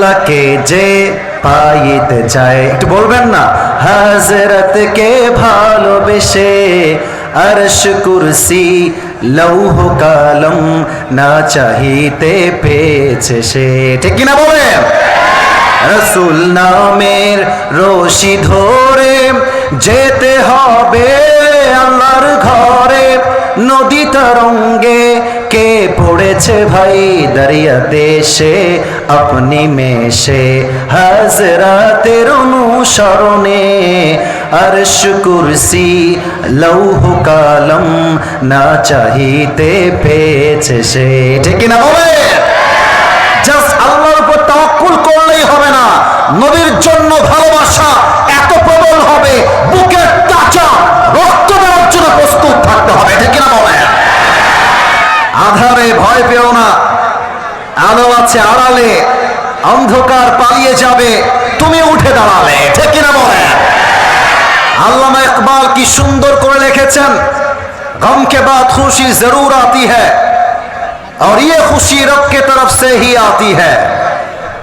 আল্লাহকে যে পাইতে চায়, একটু বলবেন না, হযরতকে ভালোবেসে আরশ কুরসি লৌহ কালম না চাহিতে পেয়েছে সে। ঠিক কিনা বলেন? রসুল নামের রশি ধরে যেতে হবে আল্লাহর ঘরে। নদী তরঙ্গে কে পড়েছে ভাই দরিয়াতে সে আপনি মেশে হযরতের অনুসরণে আরশ কুরসি লৌহ কালম না চাহিতে পেয়েছে সে। ঠিক কিনা বলে? জাস্ট আল্লাহর উপর তাওয়াক্কুল করলেই হবে না, নবীর জন্য ভালোবাসা এত প্রবল হবে বুকের তাজা রক্ত দেওয়ার জন্য প্রস্তুত থাকতে হবে। ঠিক কিনা বলেন? আধারে ভয় পেও না, আলো আছে আড়ালে, অন্ধকার পালিয়ে যাবে তুমি উঠে দাঁড়ালে। ঠিক কিনা বলেন? আল্লামা ইকবাল কি সুন্দর করে লিখেছেন, গম के बाद खुशी जरूर आती है और ये खुशी रब के तरफ से ही आती है।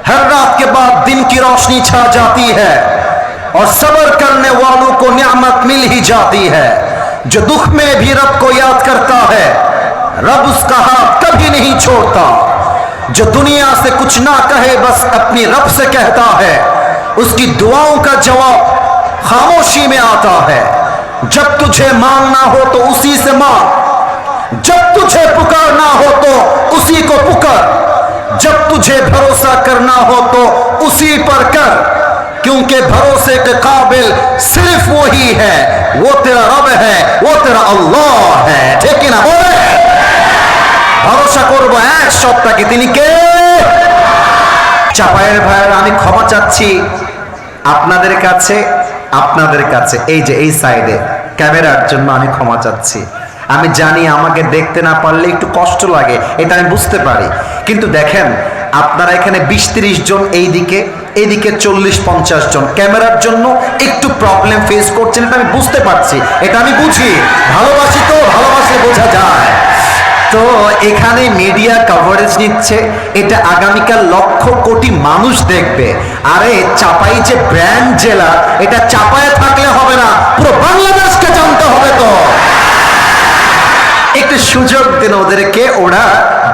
हर रात के बाद दिन की रोशनी छा जाती है और सब्र करने वालों को नियामत मिल ही जाती है। जो दुख में भी रब को याद करता है रब उसका हाथ कभी नहीं छोड़ता। जो दुनिया से कुछ ना कहे बस अपनी रब से कहता है उसकी दुआओं का जवाब खामोशी में आता है। जब तुझे मांगना हो तो उसी से मांग, जब तुझे पुकारना हो तो उसी को पुकार, जब तुझे भरोसा करना हो तो उसी पर कर, क्योंकि भरोसे के काबिल सिर्फ वही है, वो तेरा रब है, वो तेरा अल्लाह है। ठीक है ना बोले? ভরসা করবো এক সত্তাকে, তিনি কে? চাপায়ের ভাইয়ের আমি ক্ষমা চাচ্ছি আপনাদের কাছে, আপনাদের কাছে, এই যে এই সাইডে ক্যামেরার জন্য আমি ক্ষমা চাচ্ছি। আমি জানি আমাকে দেখতে না পারলে একটু কষ্ট লাগে, এটা আমি বুঝতে পারি, কিন্তু দেখেন আপনারা এখানে 20-30 জন এইদিকে, এইদিকে 40-50 জন ক্যামেরার জন্য একটু প্রবলেম ফেস করছেন, এটা আমি বুঝতে পারছি, এটা আমি বুঝি, ভালোবাসি তো, ভালোবাসলে বোঝা যায়। তো এখানে মিডিয়া কভারেজ নিচ্ছে, এটা আগামীকাল লক্ষ কোটি মানুষ দেখবে। আরে চাপাই যে ব্র্যান্ড জেলা, এটা চাপায়ে থাকলে হবে না, পুরো বাংলাদেশকে জানতে হবে। তো একটু সুযোগ দেন ওদেরকে, ওরা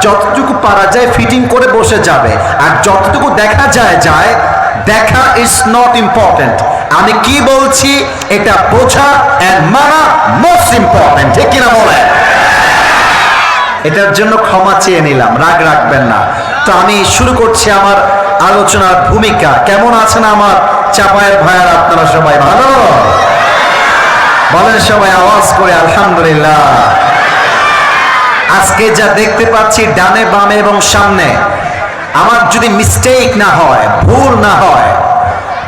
যতটুকু পারা যায় ফিটিং করে বসে যাবে, আর যতটুকু দেখা যায় যায়, দেখা ইজ নট ইম্পর্টেন্ট। আমি কি বলছি এটা বোঝা এন্ড মানা মোস্ট ইম্পর্টেন্ট। ঠিক কিনা বলে? এটার জন্য ক্ষমা চেয়ে নিলাম, রাগ রাখবেন না। তো আমি শুরু করছি আমার আলোচনার ভূমিকা। কেমন আছেন আমার চাপায়ের ভাইয়ারা? আপনারা সবাই ভালো? বলেন সবাই আওয়াজ করে আলহামদুলিল্লাহ। আজকে যা দেখতে পাচ্ছি ডানে বামে এবং সামনে, আমার যদি মিস্টেক না হয়, ভুল না হয়,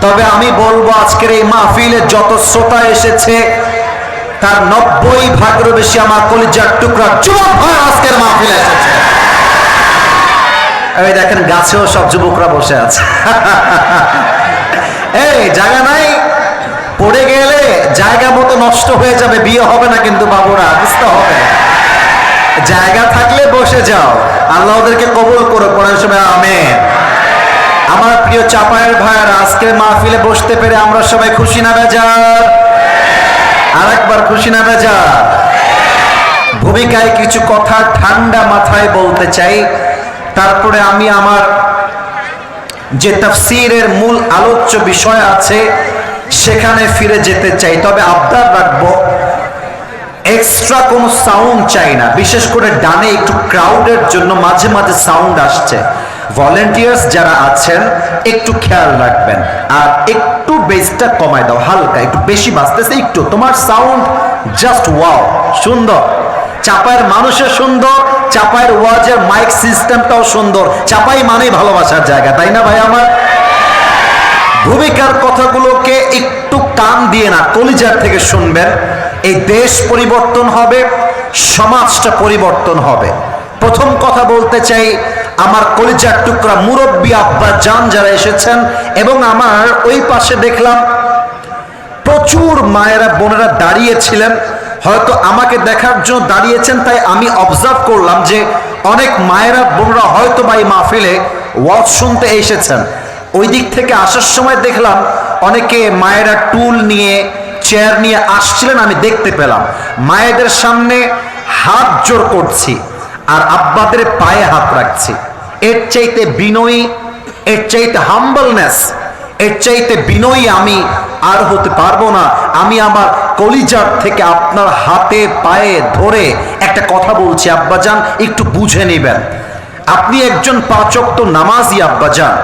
তবে আমি বলবো আজকের এই মাহফিলে যত শ্রোতা এসেছে তার 90% বেশি আমার কলিজার টুকরা যুবক ভাই আজকের মাহফিলে এসেছে। এই দেখেন গাছেও সব যুবকরা বসে আছে। এই জায়গা নাই, পড়ে গেলে জায়গা মতো নষ্ট হয়ে যাবে, বিয়ে হবে না কিন্তু বাবুরা, বুঝতে হবে। জায়গা থাকলে বসে যাও, আল্লাহ ওদেরকে কবুল করো, পড়ার সময় আমিন। আমার প্রিয় চাপায়ের ভাইয়ারা, আজকের মাহফিলে বসতে পেরে আমরা সবাই খুশি না বেজার? আরেকবার খুশি না বেজার? ভূমিকায় কিছু কথা ঠান্ডা মাথায় বলতে চাই, তারপরে আমি আমার যে তাফসীরের মূল আলোচ্য বিষয় আছে সেখানে ফিরে যেতে চাই। তবে আবদার রাখবো, এক্সট্রা কোনো সাউন্ড চাই না, বিশেষ করে ডানে একটু ক্রাউডের জন্য মাঝে মাঝে সাউন্ড আসছে। ভলেন্টিয়ার্স যারা আছেন একটু খেয়াল রাখবেন, আর একটু বেসটা কমায় দাও, হালকা একটু বেশি বাজতেছে, একটু তোমার সাউন্ড জাস্ট ওয়াও, সুন্দর। চাপায়ের মানুষের সুন্দর, চাপায়ের ওয়াজের মাইক সিস্টেমটাও সুন্দর। চাপাই মানেই ভালোবাসার জায়গা, তাই না ভাই আমার? ভূমিকার কথাগুলোকে একটু কান দিয়ে না, কলিজার থেকে শুনবেন। এই দেশ পরিবর্তন হবে, সমাজটা পরিবর্তন হবে। প্রথম কথা বলতে চাই, আমার কলিজার টুকরা মুরব্বী আব্বা জান যারা এসেছেন, এবং আমার ওই পাশে দেখলাম প্রচুর মায়েরা বোনেরা দাঁড়িয়েছিলেন, হয়তো আমাকে দেখার জন্য দাঁড়িয়েছেন, তাই আমি অবজার্ভ করলাম যে অনেক মায়েরা বোনরা হয়তো বা এই মাহফিলে ওয়াজ শুনতে এসেছেন। ওই দিক থেকে আসার সময় দেখলাম অনেকে মায়েরা টুল নিয়ে চেয়ার নিয়ে আসছিলেন, আমি দেখতে পেলাম। মায়েদের সামনে হাত জোর করছি আর আব্বাদের পায়ে হাত রাখছি। এর চাইতে বিনয়ী, এর চাইতে হাম্বলনেস, এর চাইতে বিনয়ী আমি আর হতে পারবো না। আমি আমার কলিজার থেকে আপনার হাতে পায়ে ধরে একটা কথা বলছি, আব্বাজান একটু বুঝে নেবেন। আপনি একজন পাঁচ ওয়াক্ত নামাজি আব্বাজান,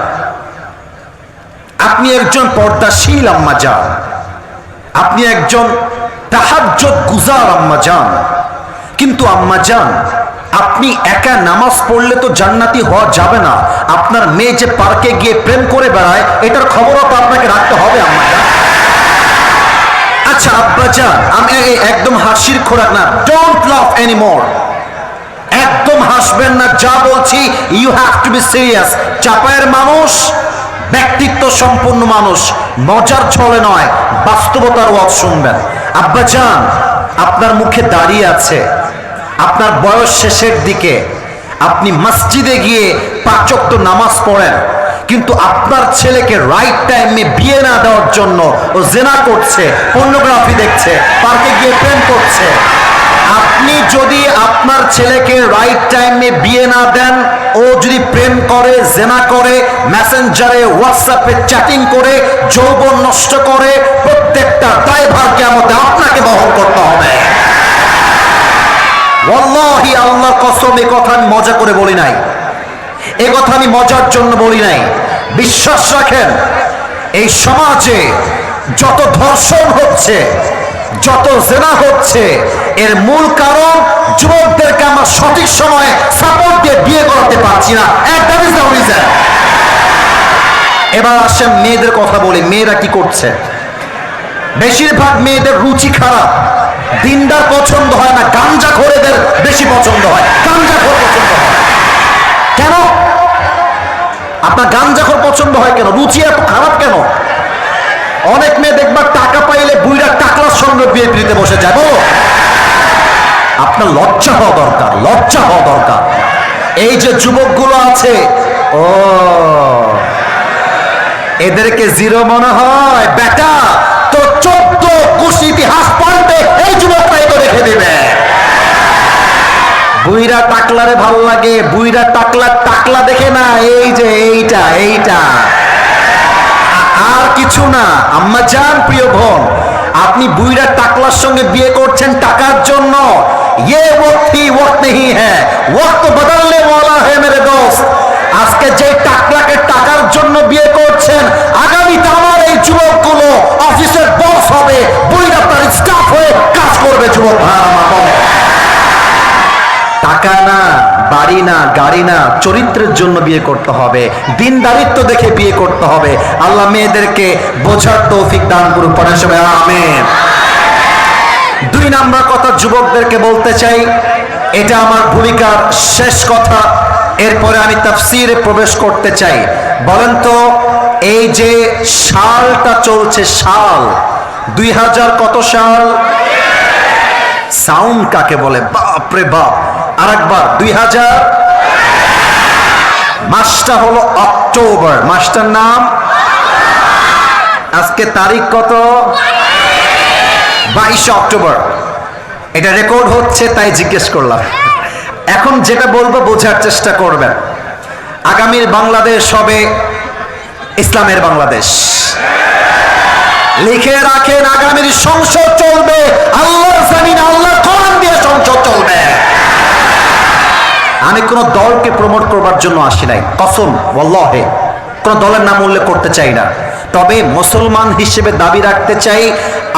আপনি একজন পর্দাশীল আম্মাজান, আপনি একজন তাহাজ্জুদ গুজার আম্মাজান। কিন্তু আম্মাজান, আপনি একা নামাজ পড়লে তো জান্নাতি হওয়া যাবে না। আপনার মেয়ে যে পার্কে গিয়ে প্রেম করে বেড়ায়, এটার খবরও তো আপনাকে রাখতে হবে আম্মাজান। আচ্ছা আব্বাজান, আমি একদম হাসির খোরাক না, ডোন্ট লাভ এনিমোর, একদম হাসবেন না। যা বলছি you have to be serious. চাপায়ের মানুষ ব্যক্তিত্ব সম্পন্ন মানুষ, মজার ছলে নয়, বাস্তবতার ওয়াজ শুনবেন। আব্বাজান, আপনার মুখে দাড়ি আছে, আপনার বয়স শেষের দিকে, আপনি মসজিদে গিয়ে পাঁচ ওয়াক্ত নামাজ পড়েন, কিন্তু আপনার ছেলেকে রাইট টাইমে বিয়ে না দেওয়ার জন্য ও জেনা করছে, পর্নোগ্রাফি দেখছে, পার্কে গিয়ে প্রেম করছে। আপনি যদি আপনার ছেলেকে রাইট টাইমে বিয়ে না দেন, ও যদি প্রেম করে, জেনা করে, মেসেঞ্জারে হোয়াটসঅ্যাপে চ্যাটিং করে যৌবন নষ্ট করে, প্রত্যেকটা দায়ভার কিয়ামতে আপনাকে বহন করতে হবে। ওয়াল্লাহি, আল্লাহর কসম, এই কথা আমি মজা করে বলি নাই, এই কথা আমি মজার জন্য বলি নাই। বিশ্বাস রাখেন, এই সমাজে যত ধর্ষণ হচ্ছে, যত জেনা হচ্ছে, এর মূল কারণ যুবকদেরকে আমরা সঠিক সময়ে সাপোর্ট দিয়ে বিয়ে করাতে পারছি না। That is the reason. এবার আসেন মেয়েদের কথা বলি। মেয়েরা কি করছে? বেশিরভাগ মেয়েদের রুচি খারাপ, দিনদার পছন্দ হয় না, গাঞ্জাখোরেদের বেশি পছন্দ হয়, গাঞ্জাখোর পছন্দ হয়। কেন আপনার গাঞ্জাখোর পছন্দ হয়? কেন রুচি এত খারাপ কেন? অনেক মেয়ে দেখবার টাকা পাইলে বুইরা টাকলার সঙ্গে বিয়ে পিড়িতে বসে যাবো। আপনার লজ্জা হওয়া দরকার, লজ্জা হওয়া দরকার। এই যে যুবকগুলো আছে, ও এদেরকে জিরো মনে হয়? বেটা, তো 14 ইতিহাস পড়বে, এই যুবকটাই তো রেখে দিবে। বুইরা টাকলারে ভাল লাগে, বুইরা টাকলা দেখে না, এই যে এইটা এইটা, আর কিছু না। আম্মা জান, প্রিয় বোন, আপনি বুইরা টাকলার সঙ্গে বিয়ে করছেন টাকার জন্য। ये वक्त नहीं है, वक्त बदलने वाला है मेरे दोस्त। আজকে যে টাকলাকে টাকার জন্য বিয়ে করছেন, আগামীতে আমার এই যুবকগুলো অফিসের বস হবে, বুইরা তার স্টাফ হয়ে কাজ করবে। যুবক টাকা না, বাড়ি না, গাড়ি না, চরিত্রের জন্য বিয়ে করতে হবে, দিনদারিত্ব দেখে বিয়ে করতে হবে। আল্লাহ মেয়েদেরকে বোঝার তৌফিক দান করুন, পড়ে সবাই আমিন। 2 নাম্বার কথা যুবকদেরকে বলতে চাই, এটা আমার ভূমিকার শেষ কথা, এরপরে আমি তাফসীরে প্রবেশ করতে চাই। বলেন তো, এই যে সালটা চলছে, সাল 2000 কত সাল? সাউন্ড কাকে বলে? বাপ রে বাপ। আরেকবার 2000, মাসটা হলো অক্টোবর, মাসটার নাম, আজকে তারিখ কত? 22 অক্টোবর। এটা রেকর্ড হচ্ছে তাই জিজ্ঞেস করলাম। এখন যেটা বলবো বোঝার চেষ্টা করবেন। আগামীর বাংলাদেশ হবে ইসলামের বাংলাদেশ। লিখে রাখেন, আগামীর সংসদ চলবে আল্লাহর জমিন, আল্লাহর কোরআন দিয়ে সংসদ চলবে। আমি কোন দলকে প্রমোট করবার জন্য আসি নাই, কসম ওয়াল্লাহি, কোন দলের নাম উল্লেখ করতে চাই না। তবে মুসলমান হিসেবে দাবি রাখতে চাই,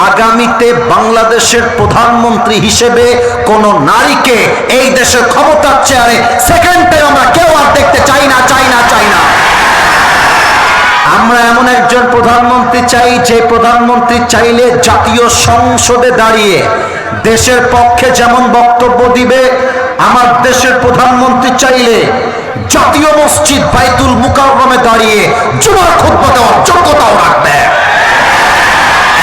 আগামীতে বাংলাদেশের প্রধানমন্ত্রী হিসেবে কোন নারীকে এই দেশের ক্ষমতার চেয়ারে সেকেন্ড টাইম আমরা কেউ আর দেখতে চাই না, চাই না, চাই না। আমরা এমন একজন প্রধানমন্ত্রী চাই, যে প্রধানমন্ত্রী চাইলে জাতীয় সংসদে দাঁড়িয়ে দেশের পক্ষে যেমন বক্তব্য দিবে, আমার দেশের প্রধানমন্ত্রী চাইলে জাতীয় মসজিদ বাইতুল মুকাররমে দাঁড়িয়ে জুমার খুতবা দেওয়ার যোগ্যতাও রাখবে।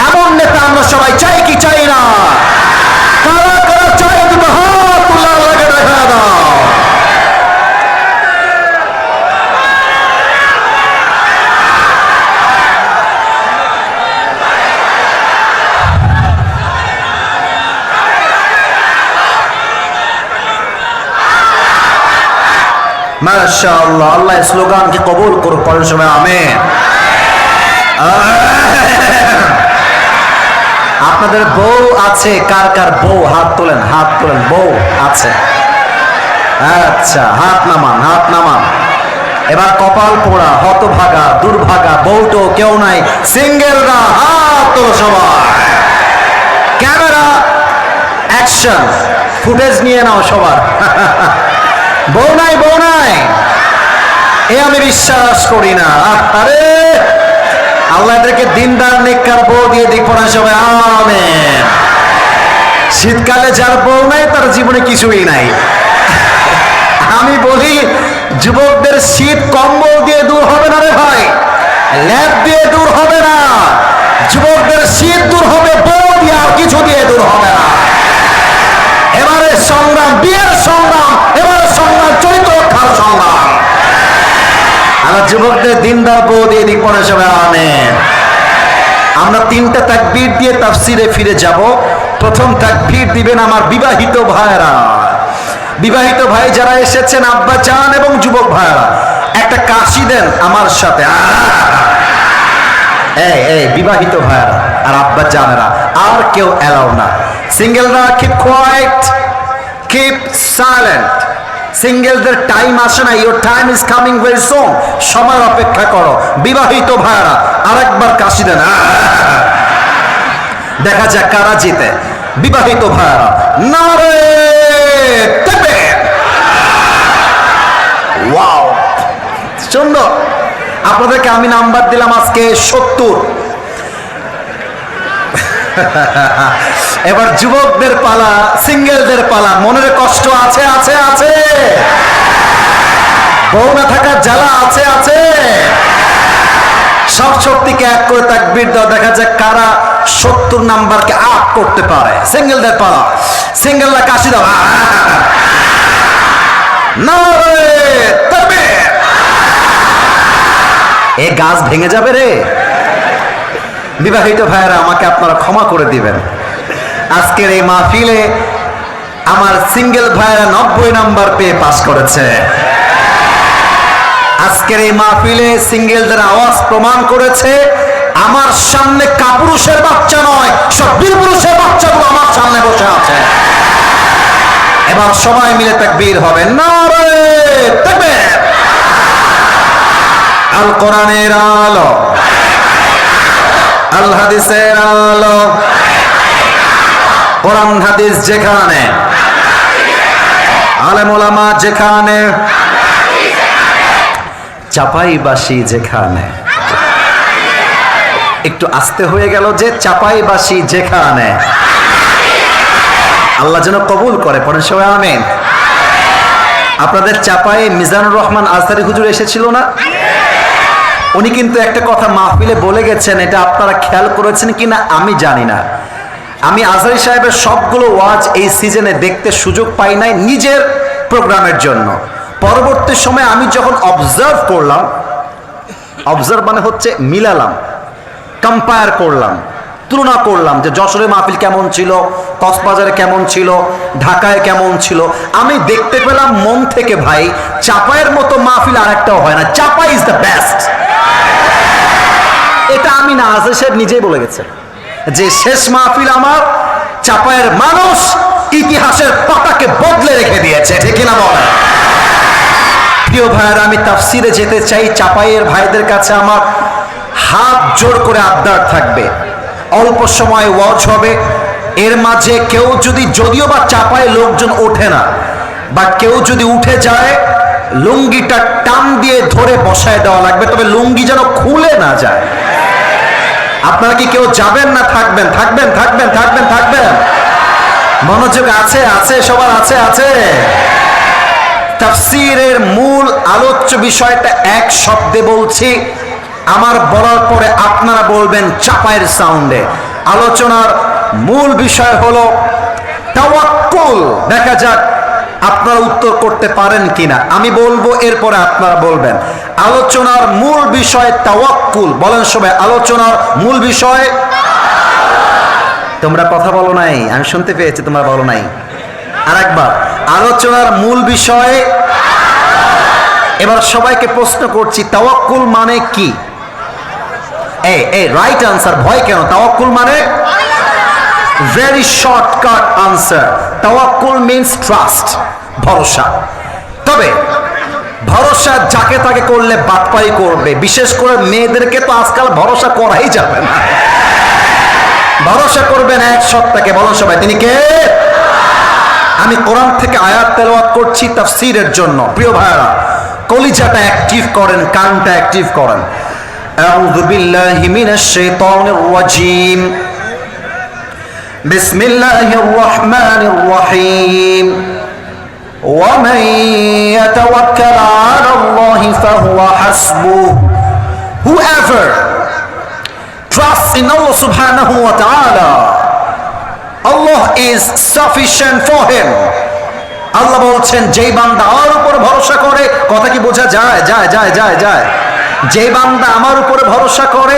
এমন নেতা আমরা সবাই চাই কি চাই না? কারা কারা চাই দুটো হাত তুলে আল্লাহকে দেখা দাও। মাশাআল্লাহ, আল্লাহ স্লোগানকে কবুল করুক, পরের সময় আমিন। আপনাদের বউ আছে? কার কার বউ হাত তোলেন, হাত তোলেন। বউ আছে? আচ্ছা, হাত নামান, হাত নামান। এবার কপাল পোড়া, হতভাগা, দুর্ভাগা বউ তো কেউ নাই, সিঙ্গেলরা হাত তোলো সবাই। ক্যামেরা অ্যাকশন, ফুটেজ নিয়ে নাও সবার। বউ নাই, বউ নাই, এ আমি বিশ্বাস করি না। আরে আল্লাহ এদেরকে দিনদার নেককার বউ দিয়ে দিক, পড়া সবাই আমেন। শীতকালে যার বউ নাই তার জীবনে কিছুই নাই। আমি বলি যুবকদের শীত কম্বল দিয়ে দূর হবে না রে ভাই, ল্যাব দিয়ে দূর হবে না। যুবকদের শীত দূর হবে বউ দিয়ে, আর কিছু দিয়ে দূর হবে না। এবারে সংগ্রাম, বিয়ের সংগ্রাম, এবারে সংগ্রাম চরিত্র রক্ষার সংগ্রাম। আমার যুবকদের দিনদার বউ দিয়ে দিক, পরে সবাই আমেন। আমরা তিনটা তাকবীর দিয়ে তাফসিরে ফিরে যাব। প্রথম তাকবীর দিবেন আমার বিবাহিত ভাইরা। বিবাহিত ভাই যারা এসেছেন, আব্বা জান এবং যুবক ভাইরা, একটা কাশি দেন আমার সাথে। এই এই বিবাহিত ভাইরা আর আব্বা জানেরা, আর কেউ এলাও না। সিঙ্গেলরা কিপ কোয়াইট, কিপ সাইলেন্ট। সিঙ্গেলদের টাইম আসে না, your time is coming very soon. সময় অপেক্ষা করো। বিবাহিত ভাইরা আরেকবার কাশি দেন, দেখা যাক কারা জিতে। বিবাহিত ভাইরা নারে তাকবীর। ওয়াও, সুন্দর। আপনাদেরকে আমি নাম্বার দিলাম আজকে 70। এবার যুবকদের পালা, সিঙ্গেলদের পালা। মনের কষ্ট আছে, আছে, আছে। বউ না থাকার জ্বালা আছে, আছে। সব শক্তিকে এক করে তাকবীর দাও, দেখা যাক কারা 70 নাম্বারকে আপ করতে পারে। সিঙ্গেলদের পালা, সিঙ্গেলরা কাশি দাও। নারে তাকবীর। এ গাছ ভেঙে যাবে রে। বিবাহিত ভাইয়েরা আমাকে আপনারা ক্ষমা করে দিবেন। আজকের এই মাহফিলে আমার সিঙ্গেল ভাইয়েরা 90 নাম্বার পেয়ে পাস করেছে। আজকের এই মাহফিলে সিঙ্গেলদের আওয়াজ প্রমাণ করেছে আমার সামনে কাপুরুষের বাচ্চা নয়, সব বীরপুরুষের বাচ্চাগুলো আমার সামনে বসে আছে। এবার সবাই মিলে তাকবীর হবে, নারে তাকবীর। আল কোরআনের আলো, আল হাদিসের আলো। কোরআন হাদিস যেখানে, আলেম ওলামা যেখানে, চাপাইবাসী যেখানে। একটু আস্তে হয়ে গেল যে, চাপাইবাসী যেখানে। আল্লাহ যেন কবুল করে, পরে সবাই আমিন। আপনাদের চাপায়ে মিজানুর রহমান আজহারি হুজুর এসেছিল না? উনি কিন্তু একটা কথা মাহফিলে বলে গেছেন, এটা আপনারা খেয়াল করেছেন কিনা আমি জানি না। আমি আজহারি সাহেবের সবগুলো ওয়াজ এই সিজনে দেখতে সুযোগ পাই নাই নিজের প্রোগ্রামের জন্য। পরবর্তী সময় আমি যখন অবজার্ভ করলাম, অবজার্ভ মানে হচ্ছে মিলালাম, কম্পেয়ার করলাম, তুলনা করলাম যে যশোরে মাহফিল কেমন ছিল, কক্সবাজারে কেমন ছিল, ঢাকায় কেমন ছিল। আমি দেখতে পেলাম মন থেকে ভাই, চাপায়ের মতো মাহফিল আর একটাও হয় না। চাপাই ইজ দ্য বেস্ট। এটা আমি না, আজহারি সাহেব নিজেই বলে গেছে যে শেষ মাহফিল আমার চাপায়ের মানুষ ইতিহাসের পাতাকে বদলে রেখে দিয়েছে, ঠিক না বলে? প্রিয় ভাইয়েরা, আমি তাফসিরে যেতে চাই। চাপাইয়ের ভাইদের কাছে আমার হাত জোর করে আবদার থাকবে, অল্প সময় ওয়াজ হবে, এর মাঝে কেউ যদি, যদিও বা চাপায় লোকজন ওঠে না, বা কেউ যদি উঠে যায়, লুঙ্গিটা টান দিয়ে ধরে বসায় দেওয়া লাগবে, তবে লুঙ্গি যেন খুলে না যায়। আপনারা কি কেউ যাবেন না থাকবেন? থাকবেন, থাকবেন, থাকবেন, থাকবেন। মনোযোগ আছে, আছে, সবার আছে, আছে। তাফসীরের মূল আলোচ্য বিষয়টা এক শব্দে বলছি, আমার বলার পরে আপনারা বলবেন চাপায়ের সাউন্ডে। আলোচনার মূল বিষয় হলো তাওয়াক্কুল। দেখা যাক আপনারা উত্তর করতে পারেন কিনা। আমি বলবো, এরপরে আপনারা বলবেন। আলোচনার মূল বিষয় তাওয়াক্কুল। বলেন সবাই, আলোচনার মূল বিষয়। তোমরা কথা বলো নাই, আমি শুনতে পেয়েছি তোমরা বলো নাই। আরেকবার, আলোচনার মূল বিষয় এবার সবাইকে প্রশ্ন করছি, তাওয়াক্কুল মানে কি? এই রাইট আনসার, ভয় কেন? তাওয়াক্কুল মানে ভেরি শর্টকাট আনসার, তাওয়াক্কুল মিন্স ট্রাস্ট, ভরসা। তবে ভরসা যাকে তাকে করলে বাটপাই করবে, বিশেষ করে মেয়েদেরকে তো আজকাল ভরসা করাই যাবে না। ভরসা করবেন এক সত্তাকে, বলুন সবাই তিনি কে? আমি কোরআন থেকে আয়াত তেলাওয়াত করছি তাফসীরের জন্য। প্রিয় ভাইরা, কলিজাটা অ্যাক্টিভ করেন, কানটা অ্যাক্টিভ করেন। আউযু বিল্লাহি মিনাশ শাইতানির রাজীম, বিসমিল্লাহির রহমানির রহিম। ومن يتوكل على الله فهو حسبه. Whoever trusts in Allah subhanahu wa ta'ala, Allah is sufficient for him. আল্লাহ বলছেন যেই বান্দা আমার উপর ভরসা করে, কথা কি বোঝা যায়? যায়। যেই বান্দা আমার উপরে ভরসা করে,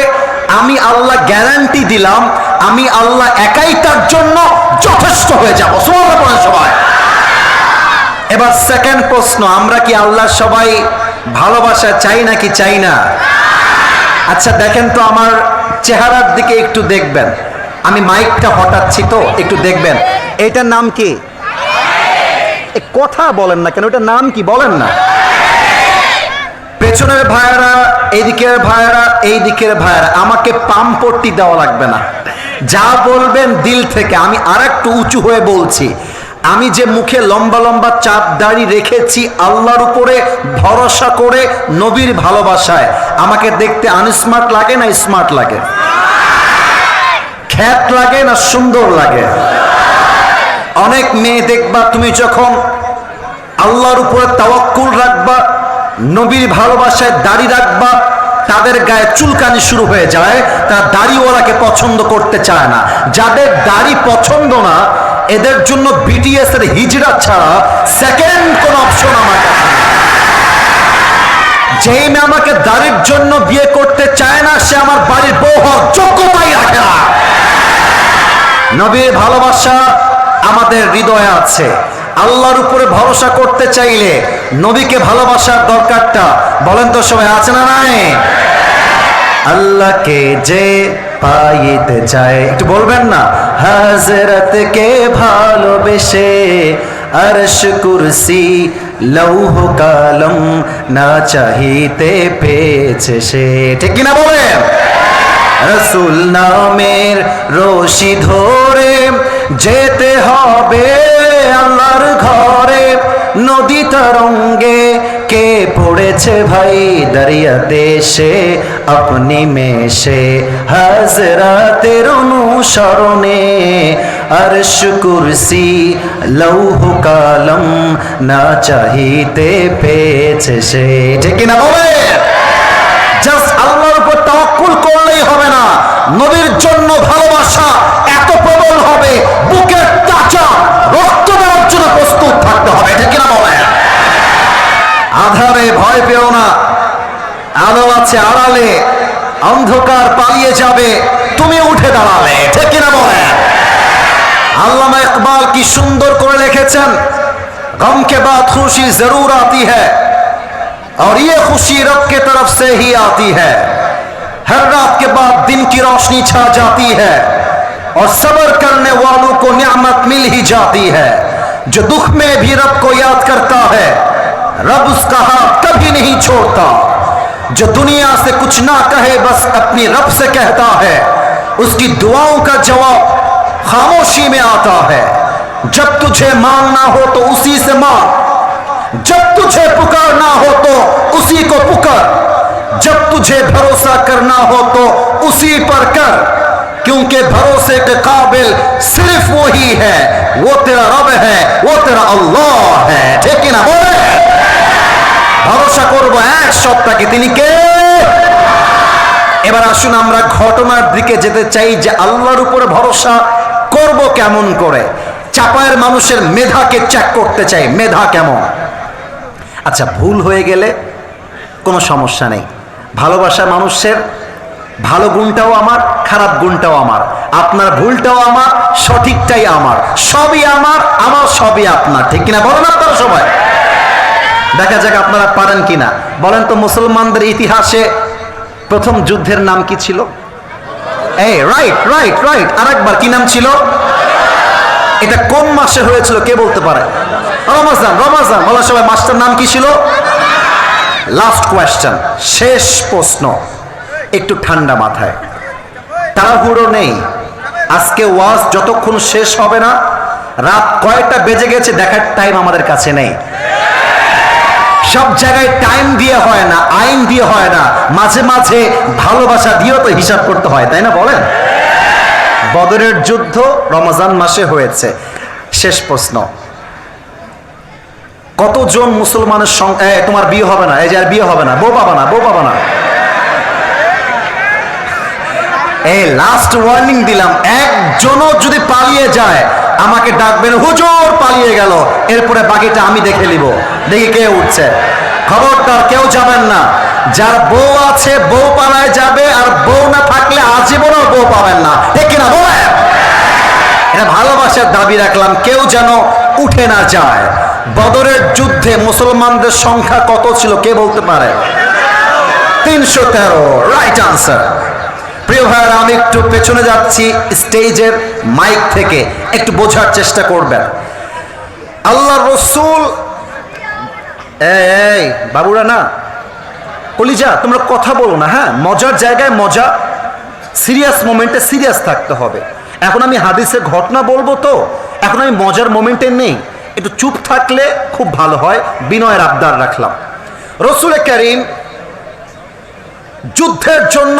আমি আল্লাহ গ্যারান্টি দিলাম, আমি আল্লাহ একাই তার জন্য যথেষ্ট হয়ে যাব। সুবহানাল্লাহ বলেন সবাই। এবার সেকেন্ড প্রশ্ন, আমরা কি আল্লাহ সবাই ভালোবাসা চাই নাকি চাই না? আচ্ছা দেখেন তো, আমার চেহারার দিকে একটু দেখবেন, আমি মাইকটা হটাচ্ছি তো একটু দেখবেন। এটার নাম কি? কথা বলেন না কেন, এটার নাম কি বলেন না? পেছনের ভাইয়েরা, এইদিকের ভাইয়েরা, এইদিকের ভাইয়েরা, আমাকে পামপট্টি দেওয়া লাগবে না, যা বলবেন দিল থেকে। আমি আর একটু উঁচু হয়ে বলছি, আমি যে মুখে লম্বা লম্বা চাপ দাড়ি রেখেছি আল্লাহর উপরে ভরসা করে, নবীর ভালোবাসায়, আমাকে দেখতে আনস্মার্ট লাগে না স্মার্ট লাগে? খ্যাত লাগে না সুন্দর লাগে? অনেক মেয়ে দেখবা, তুমি যখন আল্লাহর উপরে তাওয়াক্কুল রাখবা, নবীর ভালোবাসায় দাড়ি রাখবা, তাদের গায়ে চুলকানি শুরু হয়ে যায়, তারা দাড়িওয়ালাকে পছন্দ করতে চায় না। যাদের দাড়ি পছন্দ না, এদের জন্য বিটিএস এর হিজরা ছাড়া সেকেন্ড কোন অপশন আমার কাছে নেই। যেই মেয়ে আমাকে দাড়ির জন্য বিয়ে করতে চায় না, সে আমার বাড়ির বউ হওয়ার যোগ্যতাই রাখে না। নবীর ভালোবাসা আমাদের হৃদয়ে আছে। আল্লাহর উপরে ভরসা করতে চাইলে নবীকে ভালোবাসার দরকারটা বলেন তো সবাই, আছে না নাই? আল্লাহকে যে পাইতে চায়, একটু বলবেন না, হযরতকে ভালোবেসে আরশ কুরসি লৌহ কালম না চাহিতে পেয়েছে সে। ঠিক কিনা বলেন? রাসূল নামের রশি ধরে যেতে হবে আল্লাহর ঘরে। নদী তরঙ্গে কে পড়েছে ভাই দরিয়া দেশে, আপনি মেশে হযরতের অনুসরণে আরশ কুরসি লৌহ কালম না চাহিতে পেয়েছে সে। ঠিক কিনা বলে? জাস্ট আল্লাহর উপর তাওয়াক্কুল করলেই হবে না, নবীর জন্য ভালোবাসা এত প্রবল হবে, বুকের তাজা রক্ত দেওয়ার জন্য প্রস্তুত থাকতে হবে। ঠিক কিনা বলে? আধারে ভয় পেও না, আলো আছে আড়ালে, অন্ধকার পালিয়ে যাবে, তুমি উঠে দাঁড়ালে। ঠিক কিনা বলে? আল্লামা ইকবাল কি সুন্দর করে লিখেছেন, গম কে বাদ খুশি জরুর আती है और ये खुशी रब के तरफ से ही आती है। हर रात के बाद दिन की रोशनी छा जाती है और सब्र करने वालों को नियामत मिल ही जाती है। जो दुख में भी रब को याद करता है, रब उसका हाथ कभी नहीं छोड़ता। जो दुनिया से कुछ ना कहे बस अपनी रब से कहता है, उसकी दुआओं का जवाब खामोशी में आता है। जब तुझे मांगना हो तो उसी से मांग, जब तुझे पुकारना हो तो उसी को पुकार, जब तुझे भरोसा करना हो तो उसी पर कर, क्योंकि भरोसे के काबिल सिर्फ वही है, वो तेरा रब है, वो तेरा अल्लाह है। ठीक ना बोले? ভরসা করব এক সত্তাকে, তিনি কে? এবার আসুন আমরা ঘটনার দিকে যেতে চাই, যে আল্লাহর উপরে ভরসা করব কেমন করে। চাপায়ের মানুষের মেধাকে চেক করতে চাই, মেধা কেমন। আচ্ছা, ভুল হয়ে গেলে কোনো সমস্যা নেই, ভালোবাসা মানুষের ভালো গুণটাও আমার, খারাপ গুণটাও আমার, আপনার ভুলটাও আমার, সঠিকটাই আমার, সবই আমার, আমার সবই আপনার। ঠিক কিনা বলেন আপনারা সবাই? দেখা যাক আপনারা পারেন কিনা। বলেন তো মুসলমানদের ইতিহাসে প্রথম যুদ্ধের নাম কি ছিল? এই রাইট রাইট রাইট, আরেকবার কি নাম ছিল? এটা কোন মাসে হয়েছিল কে বলতে পারে? রমাজান। রমাজান বলা সবাই, মাসটার নাম কি ছিল? লাস্ট কোয়েশ্চেন, শেষ প্রশ্ন, একটু ঠান্ডা মাথায়, তাড়াহুড়ো নেই। আজকে ওয়াজ যতক্ষণ শেষ হবে না, রাত কয়টা বেজে গেছে দেখার টাইম আমাদের কাছে নেই। সব জায়গায় টাইম দিয়ে হয় না, আইন দিয়ে হয় না, মাঝে মাঝে ভালোবাসা দিয়েও তো হিসাব করতে হয়, তাই না বলেন? বদরের যুদ্ধ রমজান মাসে হয়েছে। শেষ প্রশ্ন, কতজন মুসলমানের সঙ্গে তোমার বিয়ে হবে না? এই যে আর বিয়ে হবে না, বউ পাবা না, বউ পাবা না। এই লাস্ট ওয়ার্নিং দিলাম, একজনও যদি পালিয়ে যায় আমাকে ডাকবেন, হুজুর পালিয়ে গেল, এরপরে বাকিটা আমি দেখে নিব, দেখি কে উঠছে। খবরদার কেউ যাবেন না। যার বউ আছে বউ পালায় যাবে, আর বউ না থাকলে আজীবনও বউ পাবেন না, ঠিক কিনা বলেন? এটা ভালোবাসার দাবি রাখলাম, কেউ যেন উঠে না যায়। বদরের যুদ্ধে মুসলমানদের সংখ্যা কত ছিল কে বলতে পারে? 313, রাইট আনসার। প্রিয় ভাইয়েরা, আমি একটু পেছনে যাচ্ছি স্টেজের মাইক থেকে, একটু বোঝার চেষ্টা করবেন। আল্লাহ রসুল, এই বাবুরা না, কলিজা তোমরা কথা বলো না, হ্যাঁ? মজার জায়গায় মজা, সিরিয়াস মোমেন্টে সিরিয়াস থাকতে হবে। এখন আমি হাদিসের ঘটনা বলবো, তো এখন আমি মজার মোমেন্টে নেই, একটু চুপ থাকলে খুব ভালো হয়, বিনয়ের আবদার রাখলাম। রসুল করিম যুদ্ধের জন্য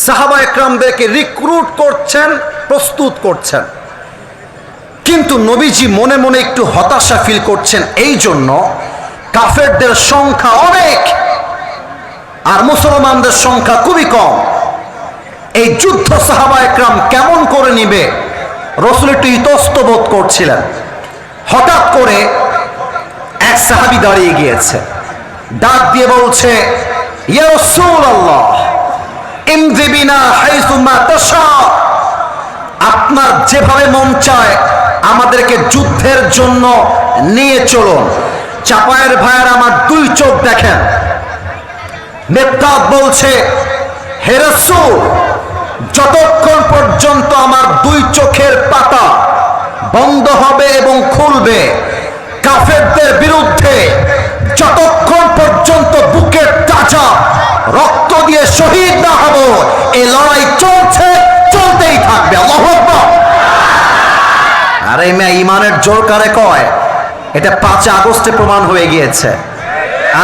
সাহাবা একরামদেরকে রিক্রুট করছেন, প্রস্তুত করছেন, কিন্তু নবীজি মনে মনে একটু হতাশা ফিল করছেন। এই জন্য কাফেরদের সংখ্যা অনেক আর মুসলমানদের সংখ্যা খুবই কম। এই যুদ্ধ সাহাবা একরাম কেমন করে নিবে, রসুল একটু ইতস্ত বোধ করছিলেন। হঠাৎ করে এক সাহাবী দাঁড়িয়ে গিয়েছে, ডাক দিয়ে বলছে, ইয়া রাসূলুল্লাহ ইমদি বিনা হাইসু মা তাশা, আপনার যেভাবে মন চায় আমাদেরকে যুদ্ধের জন্য নিয়ে চলুন। চাপায়ের ভাইয়ের আমার দুই চোখ দেখেন। মেকদাদ বলছে, হে রাসূল, যতক্ষণ পর্যন্ত আমার দুই চোখের পাতা বন্ধ হবে এবং খুলবে, কাফেরদের বিরুদ্ধে যতক্ষণ পর্যন্ত বুকের তাজা রক্ত দিয়ে শহীদ না হব, এই লড়াই চলছে, চলতেই থাকবে। আল্লাহু আকবার। আরে মেয়ে, ইমানের জোর কারে কয়? এটা 5 আগস্টে প্রমাণ হয়ে গিয়েছে।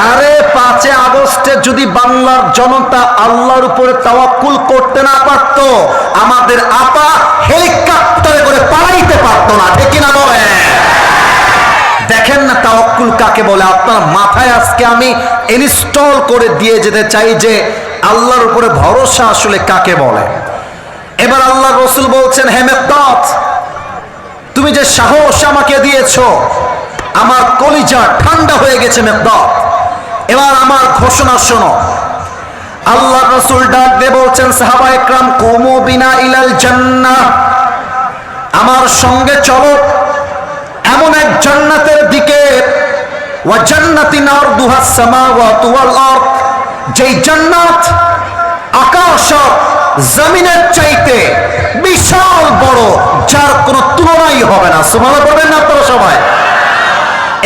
আরে 5 আগস্টে যদি বাংলার জনতা আল্লাহর উপরে তাওয়াক্কুল করতে না পারত, আমাদের আপা হেলিকপ্টারে করে পালাইতে পারত না, ঠিক কিনা বলে? দেখেন না তাওয়াক্কুল কাকে বলে। আপনার মাথায় আজকে আমি ইনস্টল করে দিয়ে যেতে চাই যে আল্লাহর উপরে ভরসা আসলে কাকে বলে। এবার আল্লাহ রসুল বলছেন, হে মেকদাদ, তুমি যে সাহস আমাকে দিয়েছো, আমার কলিজা ঠান্ডা হয়ে গেছে মেকদাদ। এবার আমার ঘোষণা শোনো। আল্লাহ রসুল ডাক দিয়ে বলছেন, সাহাবা একরাম কুমু বিনা ইলাল জান্নাহ, আমার সঙ্গে চলো এমন এক জান্নাতের দিকে, ওয়া জান্নাতিন আরদুহাস সামাওয়াতু ওয়াল আরদ, যেই জান্নাত আকাশ আর জমিনের চাইতে বিশাল বড়, যার কোনো তুলনাই হবে না। সুবহানাল্লাহ বলবেন না আপনারা সবাই?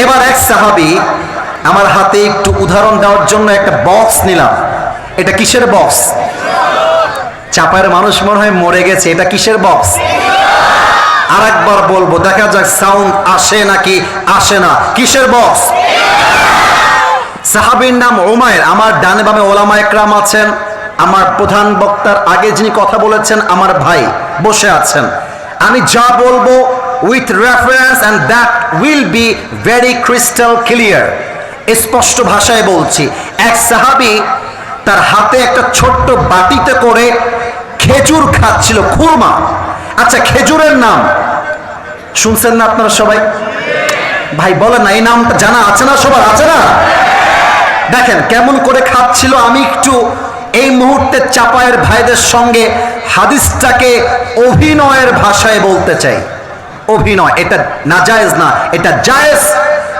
এবার এক সাহাবী, আমার হাতে একটু উদাহরণ দেওয়ার জন্য একটা বক্স নিলাম। এটা কিসের বক্স? চাপায়ের মানুষ মনে হয় মরে গেছে। এটা কিসের বক্স? আর একবার বলবো, দেখা যাক সাউন্ড আসে নাকি আসে না। কিসের বক্স? সাহাবীর নাম উমাইর। আমার ডানে বামে ওলামা একরাম আছেন। আমার প্রধান বক্তার আগে যিনি কথা বলেছেন আমার ভাই বসে আছেন। আমি যা বলবো with reference and that will be very crystal clear, স্পষ্ট ভাষায় বলছি। এক সাহাবী তার হাতে একটা ছোট্ট বাটিতে করে খেজুর খাচ্ছিল, খুরমা। আচ্ছা, খেজুরের নাম শুনছেন না আপনারা সবাই? ভাই বলেন না, এই নামটা জানা আছে না সবার? আছে না? দেখেন কেমন করে খাচ্ছিল। আমি একটু এই মুহূর্তে চাপায়ের ভাইদের সঙ্গে হাদিসটাকে অভিনয়ের ভাষায় বলতে চাই। অভিনয়, এটা নাজায়েজ না, এটা জায়েজ।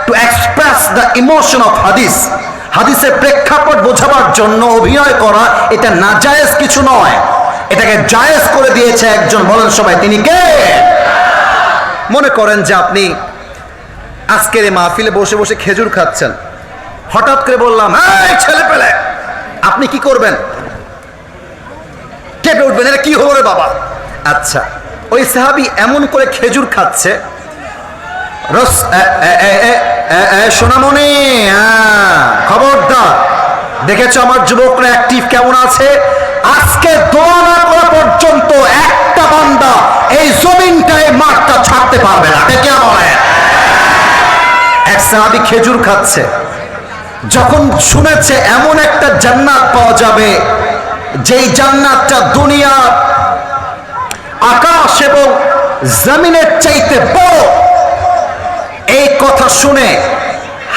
To express the emotion of হাদিস। হাদিসের প্রেক্ষাপট বোঝাবার জন্য অভিনয় করা এটা নাজায়েজ কিছু নয়, এটাকে জায়েজ করে দিয়েছে একজন। বলেন সবাই, তিনি কে? মনে করেন যে আপনি আজকের এই মাহফিলে বসে বসে খেজুর খাচ্ছেন, হঠাৎ করে বললাম এই ছেলে পেলে, আপনি কি করবেন? কেঁপে উঠবেন, এটা কি হলো রে বাবা? আচ্ছা, ওই সাহাবী এমন করে খেজুর খাচ্ছে, সোনামণি খবরদার, দেখেছো আমার যুবকরা অ্যাক্টিভ কেমন আছে? আজকে দোয়া না করা পর্যন্ত একটা বান্দা এই জমিনটায় মাঠটা ছাড়তে পারবে না। দেখে বলে এক সাহাবী খেজুর খাচ্ছে, যখন শুনেছে এমন একটা জান্নাত পাওয়া যাবে যেই জান্নাতটা দুনিয়ার আকাশ এবং জমিনের চাইতে বড়, এই কথা শুনে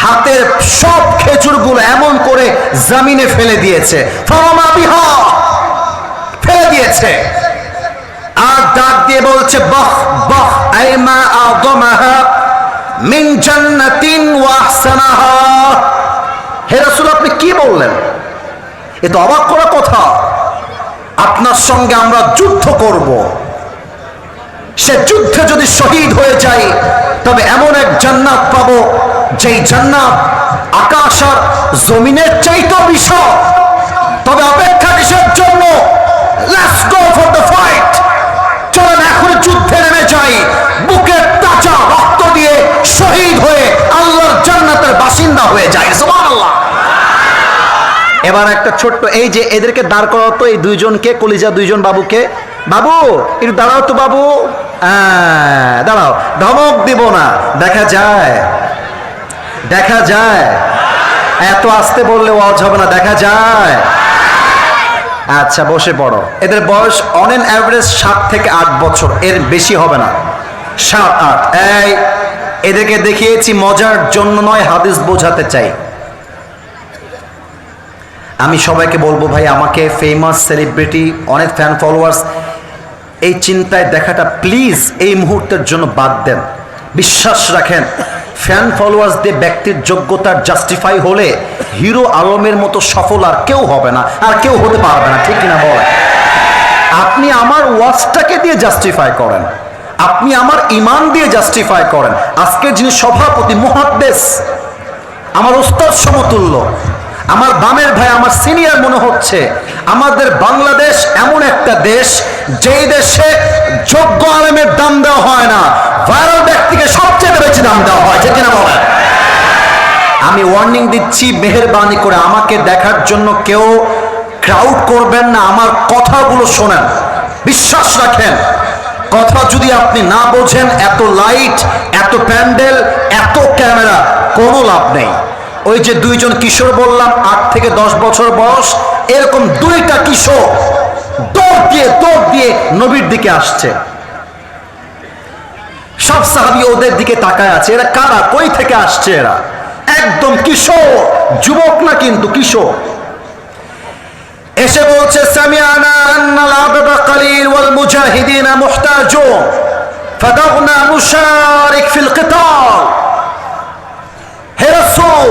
হাতের সব খেজুরগুলো এমন করে জমিনে ফেলে দিয়েছে, ফেলে দিয়েছে, আর ডাক দিয়ে বলছে বাহ বাহ আইমা আযমাহা মিন জান্নাতিন ওয়া আহসানাহা। হে রাসূল, আপনি কি বললেন? এ তো অবাক করা কথা। আপনার সঙ্গে আমরা যুদ্ধ করব, সে যুদ্ধে যদি শহীদ হয়ে যাই তবে এমন এক জান্নাত পাবো যেই জান্নাত আকাশ আর জমিনের চাইতেও বিশাল। তবে অপেক্ষা কিসের জন্য? Let's go for the fight. চলেন এখন যুদ্ধে নেমে যাই, বুকের তাজা রক্ত দিয়ে শহীদ হয়ে আল্লাহর জান্নাতের বাসিন্দা হয়ে যাই। সুবহানাল্লাহ। এবার একটা ছোট্ট, এই যে এদেরকে দাঁড় করাও তো, এই দুইজনকে, কলিজা দুইজন বাবুকে, বাবু একটু দাঁড়াও তো বাবু, দাঁড়াও, ধমক দিব না, দেখা যায়, দেখা যায়, এত আসতে বললে ওয়াজ হবে না, দেখা যায়। আচ্ছা বসে পড়ো। এদের বয়স অন এন অ্যাভারেজ 7 থেকে 8 বছর, এর বেশি হবে না, 7-8। এই এদেরকে দেখিয়েছি মজার জন্য নয়, হাদিস বোঝাতে চাই। আমি সবাইকে বলবো ভাই, আমাকে ফেমাস সেলিব্রিটি, অনেক ফ্যান ফলোয়ার্স, এই চিন্তায় দেখাটা প্লিজ এই মুহূর্তের জন্য বাদ দেন। বিশ্বাস রাখেন, ফ্যান ফলোয়ার্স দিয়ে ব্যক্তির যোগ্যতার জাস্টিফাই হলে হিরো আলমের মতো সফল আর কেউ হবে না, আর কেউ হতে পারবে না, ঠিক কিনা বলেন? আপনি আমার ওয়াজটাকে দিয়ে জাস্টিফাই করেন, আপনি আমার ইমান দিয়ে জাস্টিফাই করেন। আজকের যিনি সভাপতি, মুহাদ্দিস, আমার ওস্তাদ সমতুল্য, আমার বামের ভাই, আমার সিনিয়র মনে হচ্ছে। আমাদের বাংলাদেশ এমন একটা দেশ যেই দেশে যোগ্য আলেমের দাম দেওয়া হয় না, ভাইরাল ব্যক্তিকে সবচেয়ে বেশি দাম দেওয়া হয়, ঠিক কিনা বলেন? আমি ওয়ার্নিং দিচ্ছি, মেহেরবানি করে আমাকে দেখার জন্য কেউ ক্রাউড করবেন না, আমার কথাগুলো শোনেন, বিশ্বাস রাখেন। কথা যদি আপনি না বোঝেন, এত লাইট, এত প্যান্ডেল, এত ক্যামেরা, কোনো লাভ নেই। ওই যে দুইজন কিশোর বললাম, 8 থেকে 10 বছর বয়স, এরকম 2টা কিশোর দৌড় দিয়ে নবীর দিকে আসছে। সব সাহাবী ওদের দিকে তাকায় আছে, এরা কারা, কই থেকে আসছে? এরা একদম কিশোর, যুবক না কিন্তু কিশোর। এসে বলছে সামিআনা আন্নাল আদদা কালিল ওয়াল মুজাহিদিনা মুহতাজুন ফাদাগনা মুশারিক ফিল কিতাল। হে রাসূল,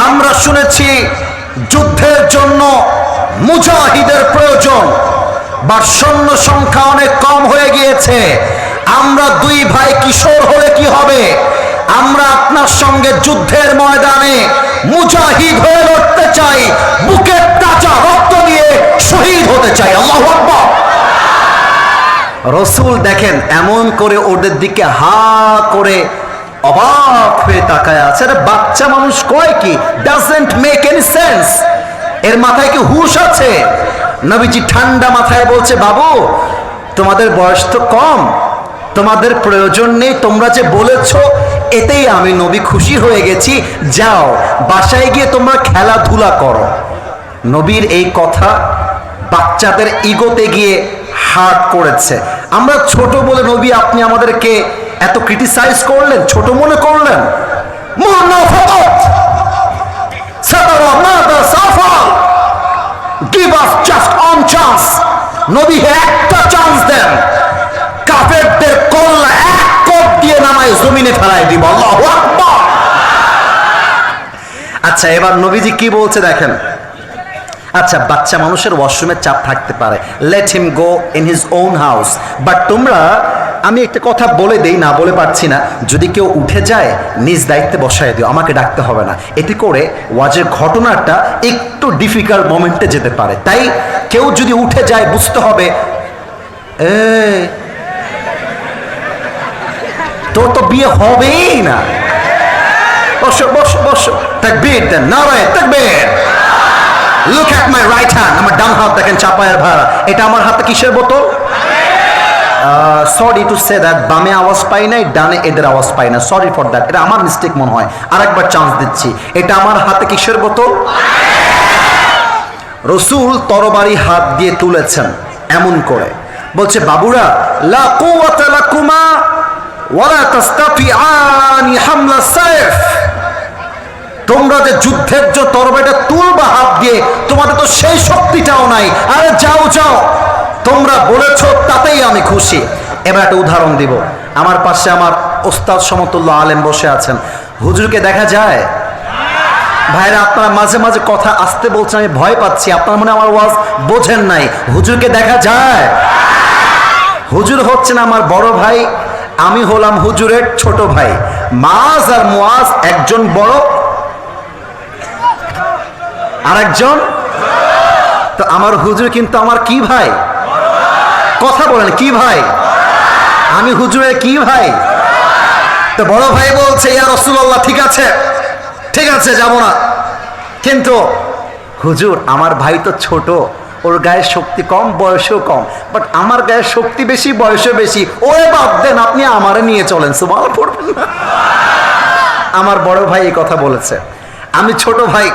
আমরা শুনেছি যুদ্ধের জন্য মুজাহিদের প্রয়োজন, বা সৈন্য সংখ্যা অনেক কম হয়ে গিয়েছে। আমরা 2 ভাই কিশোর হলে কি হবে? আমরা আপনার সঙ্গে যুদ্ধের ময়দানে মুজাহিদ হয়ে লড়তে চাই, বুকের তাজা রক্ত দিয়ে শহীদ হতে চাই। আল্লাহু আকবার। রাসূল দেখেন এমন করে ওদের দিকে হা করে অবাক হয়ে তাকায় আছে। আরে বাচ্চা মানুষ কয় কি? Doesn't make any sense. এর মাথায় কি হুঁশ আছে? নবীজি ঠান্ডা মাথায় বলছে, বাবু তোমাদের বয়স তো কম, তোমাদের প্রয়োজন নেই, তোমরা যে বলেছ এতেই আমি নবী খুশি হয়ে গেছি, যাও বাসায় গিয়ে তোমরা খেলাধুলা করো। নবীর এই কথা বাচ্চাদের ইগোতে গিয়ে হার্ট করেছে। আমরা ছোট বলে নবী আপনি আমাদেরকে এত ক্রিটিসাইজ করলেন, ছোট মনে করলেন। Give us just one chance. নবী একটা চান্স দেন, কাফেরদের কল্লা এক কোপ দিয়ে নামায় জমিনে ফেলায় দিব। আল্লাহু আকবার। আচ্ছা, এবার নবীজি কি বলছে দেখেন। আচ্ছা, বাচ্চা মানুষের ওয়াশরুমের চাপ থাকতে পারে, let him go in his own house. But তোমরা, আমি একটা কথা বলে দেই, না বলে পারছি না, যদি কেউ উঠে যায় নিজ দায়িত্বে বসায় দিও, আমাকে ডাকতে হবে না। এতে করে ওয়াজের ঘটনাটা একটু ডিফিকাল্ট মোমেন্টে যেতে পারে। তাই কেউ যদি উঠে যায় বুঝতে হবে তোর তো বিয়ে হবেই না। বসো বসো বসো, তাকবীর দেন, নারায়ে তাকবীর। Look at my right hand, আমার ডান হাত দেখেন চাপায়ের ভাড়া। এটা আমার হাতে কিসের বোতল? সরি টু সে দ্যাট, বামে আওয়াজ পাই নাই, ডানে এদের আওয়াজ পাই না, সরি ফর দ্যাট, এটা আমার মিস্টেক মনে হয়, আরেকবার চান্স দিচ্ছি। এটা আমার হাতে কিসের বোতল? রসুল তরবারি হাত দিয়ে তুলেছেন এমন করে, বলছে বাবুরা, লা কুওয়াতা লাকুমা ওয়ালা তাস্তাতিআনি হামলা সাইফ। তোমরা যে যুদ্ধের যে তরবারিটা তুলবা হাত দিয়ে, তোমাদের তো সেই শক্তিটাও নাই। আরে যাও যাও, তোমরা বলেছো তাতেই আমি খুশি। এবার একটা উদাহরণ দিব। আমার পাশে আমার ওস্তাদ সমতুল্য আলেম বসে আছেন, হুজুরকে দেখা যায়? ভাইরা, আপনারা মাঝে মাঝে কথা আসতে বলছেন, আমি ভয় পাচ্ছি, আপনারা মনে আমার ওয়াজ বোঝেন নাই। হুজুরকে দেখা যায়? হুজুর হচ্ছেন আমার বড় ভাই, আমি হলাম হুজুরের ছোট ভাই। মাজ আর মুয়াজ, একজন বড় আর একজন, তো আমার হুজুর কিন্তু আমার কি ভাই? কথা বলেন, কি ভাই? আমি হুজুরের কি ভাই? তো বড় ভাই বলছে, ইয়া রাসূলুল্লাহ, ঠিক আছে ঠিক আছে, যাব না, কিন্তু হুজুর আমার ভাই তো ছোট, ওর গায়ে শক্তি কম, বয়সও কম, বাট আমার গায়ে শক্তি বেশি, বয়সও বেশি, ওরে বাদ দেন, আপনি আমারে নিয়ে চলেন। সুবহানাল্লাহ পড়বেন না? আমার বড় ভাই এই কথা বলেছে। আমি ছোট ভাই,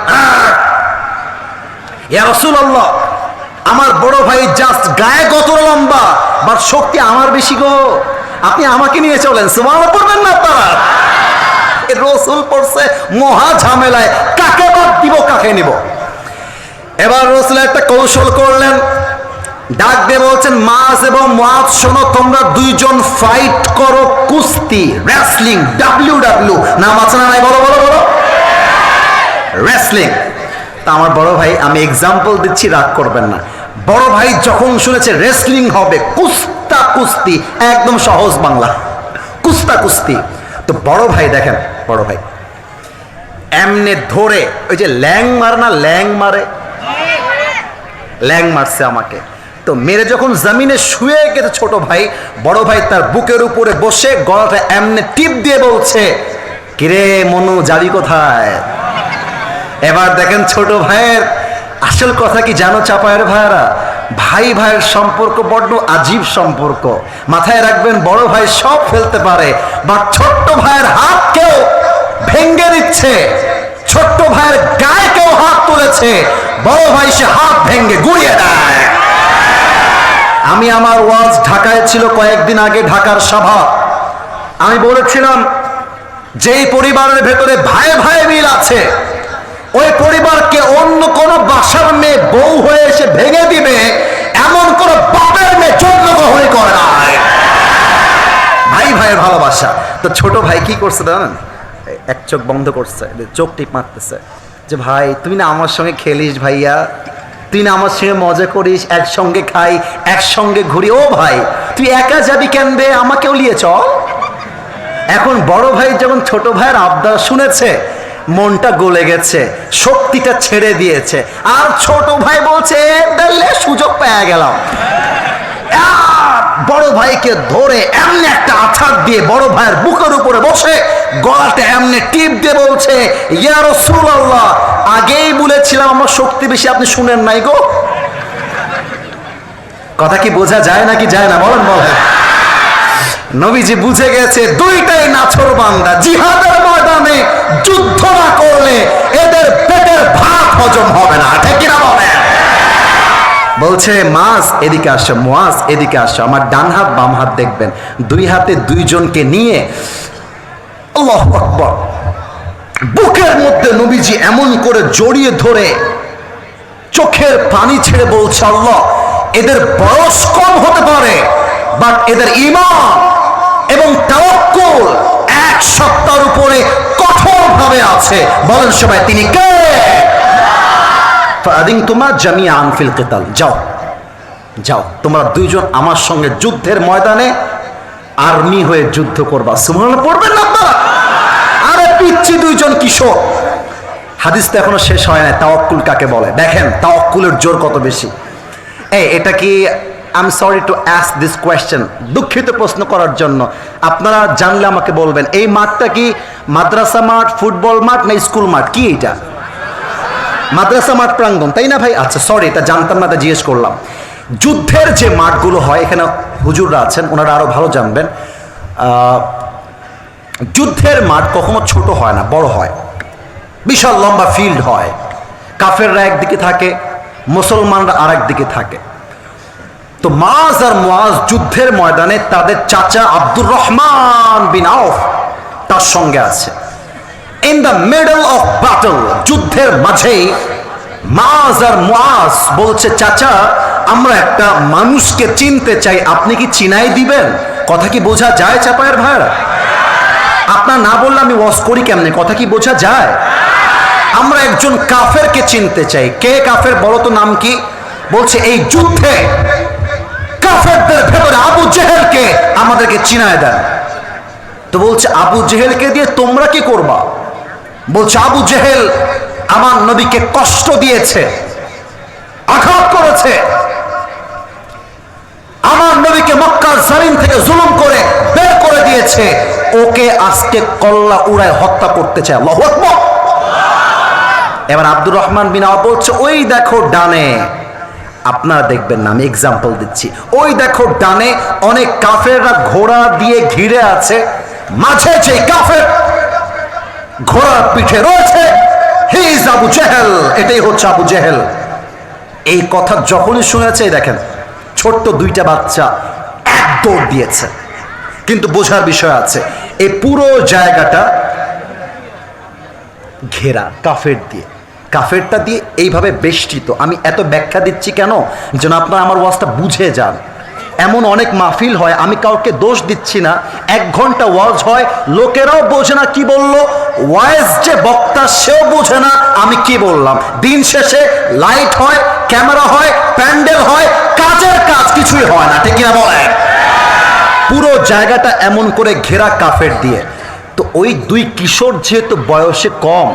ইয়া রাসূলুল্লাহ, আমার বড় ভাই জাস্ট গায়ে কত লম্বা, বাট শক্তি আমার বেশি গো, আপনি আমাকে নিয়ে চলেন। সুবহানাল্লাহ পড়বেন না আপনারা? রসুল পড়ছে মহা ঝামেলায়, কাকে বাদ দিব কাকে নিব। এবার রসুল একটা কৌশল করলেন, ডাক দিয়ে বলছেন, মাজ এবং মুয়াজ, শোনো, তোমরা দুইজন ফাইট করো, কুস্তি, রেসলিং, ডাব্লিউ নাম আছে না নাই? বলো বলো বলো, রেসলিং। তা আমার বড় ভাই, আমি এক্সাম্পল দিচ্ছি, রাগ করবেন না। বড় ভাই যখন শুনেছে রেসলিং হবে, কুস্তা কুস্তি, একদম সহজ বাংলা, কুস্তা কুস্তি। তো বড় ভাই দেখেন, বড় ভাই এমনে ধরে, ওই যে ল্যাং মারে না, ল্যাং মারে, ল্যাং মারছে আমাকে। তো মেরে যখন জমিনে শুয়ে গেছে ছোট ভাই, বড় ভাই তার বুকের উপরে বসে গলাটা এমনে টিপ দিয়ে বলছে, কিরে মনু, যাবি কোথায়? এবার দেখেন ছোট ভাইয়ের আসল কথা কি জানো চাপায়ের ভাইয়েরা? ভাই ভাইয়ের সম্পর্ক বড্ড আজীব সম্পর্ক। মাথায় রাখবেন, বড় ভাই সব ফেলতে পারে, বা ছোট্ট ভাইয়ের হাত কেউ ভেঙ্গে দিচ্ছে, ছোট্ট ভাইয়ের গায়ে কেউ হাত তুলেছে, বড় ভাই সে হাত ভেঙ্গে গুড়িয়ে দেয়। আমি আমার ওয়াজ ঢাকায় ছিল কয়েকদিন আগে, ঢাকার সভা, আমি বলেছিলাম যেই পরিবারের ভেতরে ভাই ভাই মিল আছে, ওই পরিবারকে অন্য কোন বাসার মেয়ে বউ হয়ে এসে ভেঙে দিবে, এমন কোন বাপের মেয়ে জন্মগ্রহণ করে না। ভাই ভাইয়ের ভালোবাসা। তো ছোট ভাই কি করছে জানেন? এক চোখ বন্ধ করছে, চোখ টিপ মারতেছে, যে ভাই তুই না আমার সঙ্গে খেলিস, ভাইয়া তুই না আমার সঙ্গে মজা করিস, একসঙ্গে খাই, একসঙ্গে ঘুরি, ও ভাই তুই একা যাবি কেন বে, আমাকেও নিয়ে চল। এখন বড় ভাই যখন ছোট ভাইয়ের আবদার শুনেছে, মনটা গলে গেছে, শক্তিটা ছেড়ে দিয়েছে, আর ছোট ভাই বলছে, সুযোগ পেয়ে গেলাম। বড় ভাইকে ধরে এমনি একটা আছাড় দিয়ে বড় ভাইয়ের বুকের উপরে বসে গলাটা এমনি টিপ দিয়ে বলছে, ইয়া রাসূলুল্লাহ, আগেই বলেছিলাম আমার শক্তি বেশি, আপনি শুনেন নাই গো। কথা কি বোঝা যায় নাকি যায় না? বলেন বলেন। নবীজি বুঝে গেছে দুইটাই নাছর বান্দা, জিহাদের ময়দানে যুদ্ধ না করলে এদের পেটের ভাত হজম হবে না, ঠিক কিনা বলেন? বলছে, মাস এদিকে আসো, মুয়াজ এদিকে আসো, আমার ডান হাত বাম হাত দেখবেন, দুই হাতে দুইজনকে নিয়ে আল্লাহু আকবার, বুকের মধ্যে নবীজি এমন করে জড়িয়ে ধরে চোখের পানি ছেড়ে বলছে, আল্লাহ, এদের বয়স কম হতে পারে, বাট এদের ঈমান এবং তাওয়াক্কুল এক সত্তার উপরে কঠোরভাবে আছে। বলেন সবাই তিনি কে? ফাআদিনতুমা জামিআন ফিল কিতাল, যাও যাও তোমরা দুইজন আমার সঙ্গে যুদ্ধের ময়দানে আর্মি হয়ে যুদ্ধ করবা। সুবহানাল্লাহ পড়বেন না আপনারা? আরে পিচ্ছি দুইজন কিশোর। হাদিস তো এখনো শেষ হয় না। তাওয়াক্কুল কাকে বলে দেখেন, তাওয়াক্কুলের জোর কত বেশি। এটা কি, I am sorry to ask this question, দুঃখিত প্রশ্ন করার জন্য, আপনারা জানলে আমাকে বলবেন, এই মাঠটা কি মাদ্রাসা মাঠ, ফুটবল মাঠ না স্কুল মাঠ? কি এটা? মাদ্রাসা মাঠ প্রাঙ্গণ, তাই না ভাই? আচ্ছা সরি, এটা জানতাম না, তা জিজ্ঞেস করলাম। যুদ্ধের যে মাঠগুলো হয়, এখানে হুজুররা আছেন, ওনারা আরো ভালো জানবেন। যুদ্ধের মাঠ কখনো ছোট হয় না, বড় হয়, বিশাল লম্বা ফিল্ড হয়। কাফেররা একদিকে থাকে, মুসলমানরা আর একদিকে থাকে। তো মাজ আর মুআজ যুদ্ধের ময়দানে তাদের চাচা আব্দুর রহমান বিন আউফ তার সঙ্গে আছে। In the middle of battle, যুদ্ধের মাঝেই মাজ আর মুআজ বলছে, চাচা আমরা একটা মানুষকে চিনতে চাই, আপনি কি চিনাই দিবেন? কথা কি বোঝা যায় চাপায়ের ভাইরা? আপনার না বললে আমি ওয়াজ করি কেমনে? কথা কি বোঝা যায়? আমরা একজন কাফেরকে চিনতে চাই। কে কাফের বলো তো, নাম কি? বলছে এই যুদ্ধে কাফেরদের ভেতরে আবু জেহেলকে আমাদেরকে চিনায় দেন। তো বলছে আবু জেহেলকে দিয়ে তোমরা কি করবা? বলছে আবু জেহেল আমার নবীকে কষ্ট দিয়েছে, আঘাত করেছে, আমার নবীকে মক্কার জমিন থেকে জুলুম করে বের করে দিয়েছে, ওকে আজকে কল্লা উড়ায় হত্যা করতে চায়। আল্লাহু আকবার। এবার আব্দুর রহমান বিন আউফ বলছে, ওই দেখো ডানে, আপনারা দেখবেন না, আমি এক্সাম্পল দিচ্ছি, ওই দেখো ডানে অনেক কাফেররা ঘোড়া দিয়ে ঘিরে আছে, মাঝে যে কাফের ঘোড়ার পিঠে রয়েছে, হি ইজ আবু জেহেল, এটাই হচ্ছে আবু জেহেল। এই কথা যখনই শুনেছে, দেখেন ছোট্ট দুইটা বাচ্চা এক দৌড় দিয়েছে। কিন্তু বোঝার বিষয় আছে, এই পুরো জায়গাটা ঘেরা কাফের দিয়ে, কাফেরটা দিয়ে এইভাবে বেষ্টিত। আমি এত ব্যাখ্যা দিচ্ছি কেন? যেন আপনারা আমার ওয়াজটা বুঝে যান। এমন অনেক মাহফিল হয়, আমি কাউকে দোষ দিচ্ছি না, 1 ঘন্টা ওয়াজ হয়, লোকেরাও বোঝে না কি বললো, ওয়াজ যে বক্তা সেও বোঝে না আমি কি বললাম। দিন শেষে লাইট হয়, ক্যামেরা হয়, প্যান্ডেল হয়, কাজের কাজ কিছুই হয় না, ঠিক কিনা বলেন? পুরো জায়গাটা এমন করে ঘেরা কাফের দিয়ে। তো ওই দুই কিশোর যেহেতু বয়সে কম,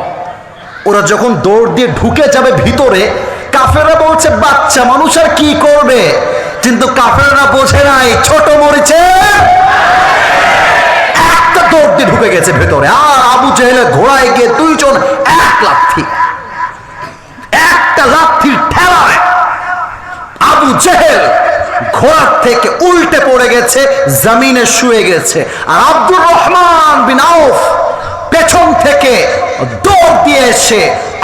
ওরা যখন দৌড় দিয়ে ঢুকে যাবে ভিতরে, কাফেররা বলছে বাচ্চা মানুষ আর কি করবে, কিন্তু কাফেররা বোঝে নাই ছোট মরিচে একটা দৌড় দিয়ে ঢুকে গেছে ভেতরে। আর আবু জেহেলের ঘোড়ায় গিয়ে দুইজন একটা লাথির ঠেলায় আবু জেহেল ঘোড়ার থেকে উল্টে পড়ে গেছে, জমিনে শুয়ে গেছে। আর আব্দুর রহমান বিন আউফ পেছন থেকে দৌড় দিয়ে এসে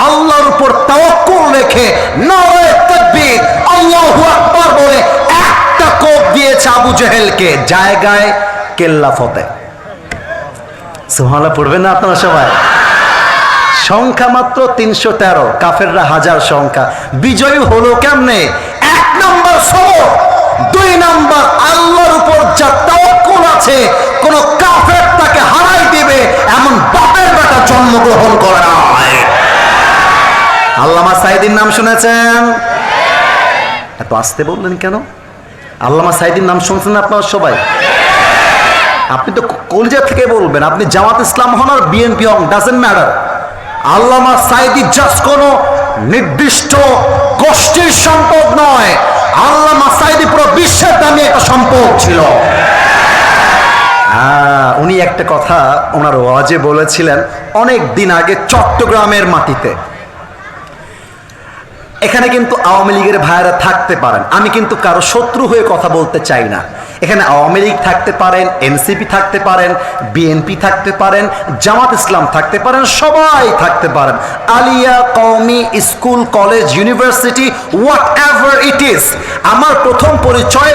আল্লাহর উপর তাওয়াক্কুল রেখে নারে তাকবীর আল্লাহু আকবার বলে একটা কোপ দিয়েছে আবু জেহেলকে, জায়গায় কেল্লা ফতেহ। সুবহানাল্লাহ পড়বেন না আপনারা সবাই? সংখ্যা মাত্র 313, কাফেররা 1000 সংখ্যা। বিজয়ী হলো কেমনে? 1 নম্বর সবর, 2 নম্বর আল্লাহর উপর যা তাওয়াক্কুল আছে, কোন কাফের তাকে হারাই দিবে এমন বাপের বেটা জন্মগ্রহণ করে না। আল্লামা সাঈদীর নাম শুনেছেন? এত আসতে বললেন কেন? আল্লামা সাঈদীর নাম শুনছেন আপনারা সবাই? আপনি তো কলিজা থেকে বলবেন, আপনি জামাত ইসলাম হন আর বিএনপি হন, doesn't matter. Allama Sayeedi just কোন নির্দিষ্ট গোষ্ঠীর সম্পদ নয়, আল্লামা সাঈদী পুরো বিশ্বের দামি একটা সম্পদ ছিল। উনি একটা কথা ওনার ওয়াজে বলেছিলেন অনেক দিন আগে চট্টগ্রামের মাটিতে। এখানে কিন্তু আওয়ামী লীগের ভাইয়েরা থাকতে পারেন, আমি কিন্তু কারো শত্রু হয়ে কথা বলতে চাই না। এখানে আওয়ামী লীগ থাকতে পারেন, এনসিপি থাকতে পারেন, বিএনপি থাকতে পারেন, জামাত ইসলাম থাকতে পারেন, সবাই থাকতে পারেন। আলিয়া, কওমি, school, college, university, what ever it is, আমার প্রথম পরিচয়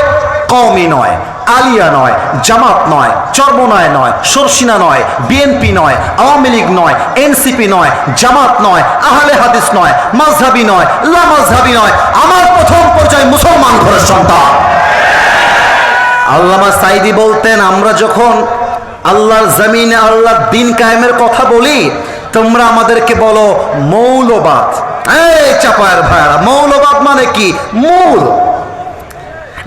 কওমি নয়, আলিয়া নয়, জামাত নয়, চরমনায় নয়, সরসিনা নয়, বিএনপি নয়, আওয়ামী লীগ নয়, এনসিপি নয়, জামাত নয়, আহলে হাদিস নয়, মাযহাবি নয়, লামাযহাবি নয়, আমার প্রথম পরিচয় মুসলমান ঘরের সন্তান। আল্লামা সাঈদী বলতেন, আমরা যখন আল্লাহর জমিনে আল্লাহর দিন কায়েমের কথা বলি, তোমরা আমাদেরকে বলো মৌলবাদ। এই চাপায়ের ভাইরা, মৌলবাদ মানে কি? মূল,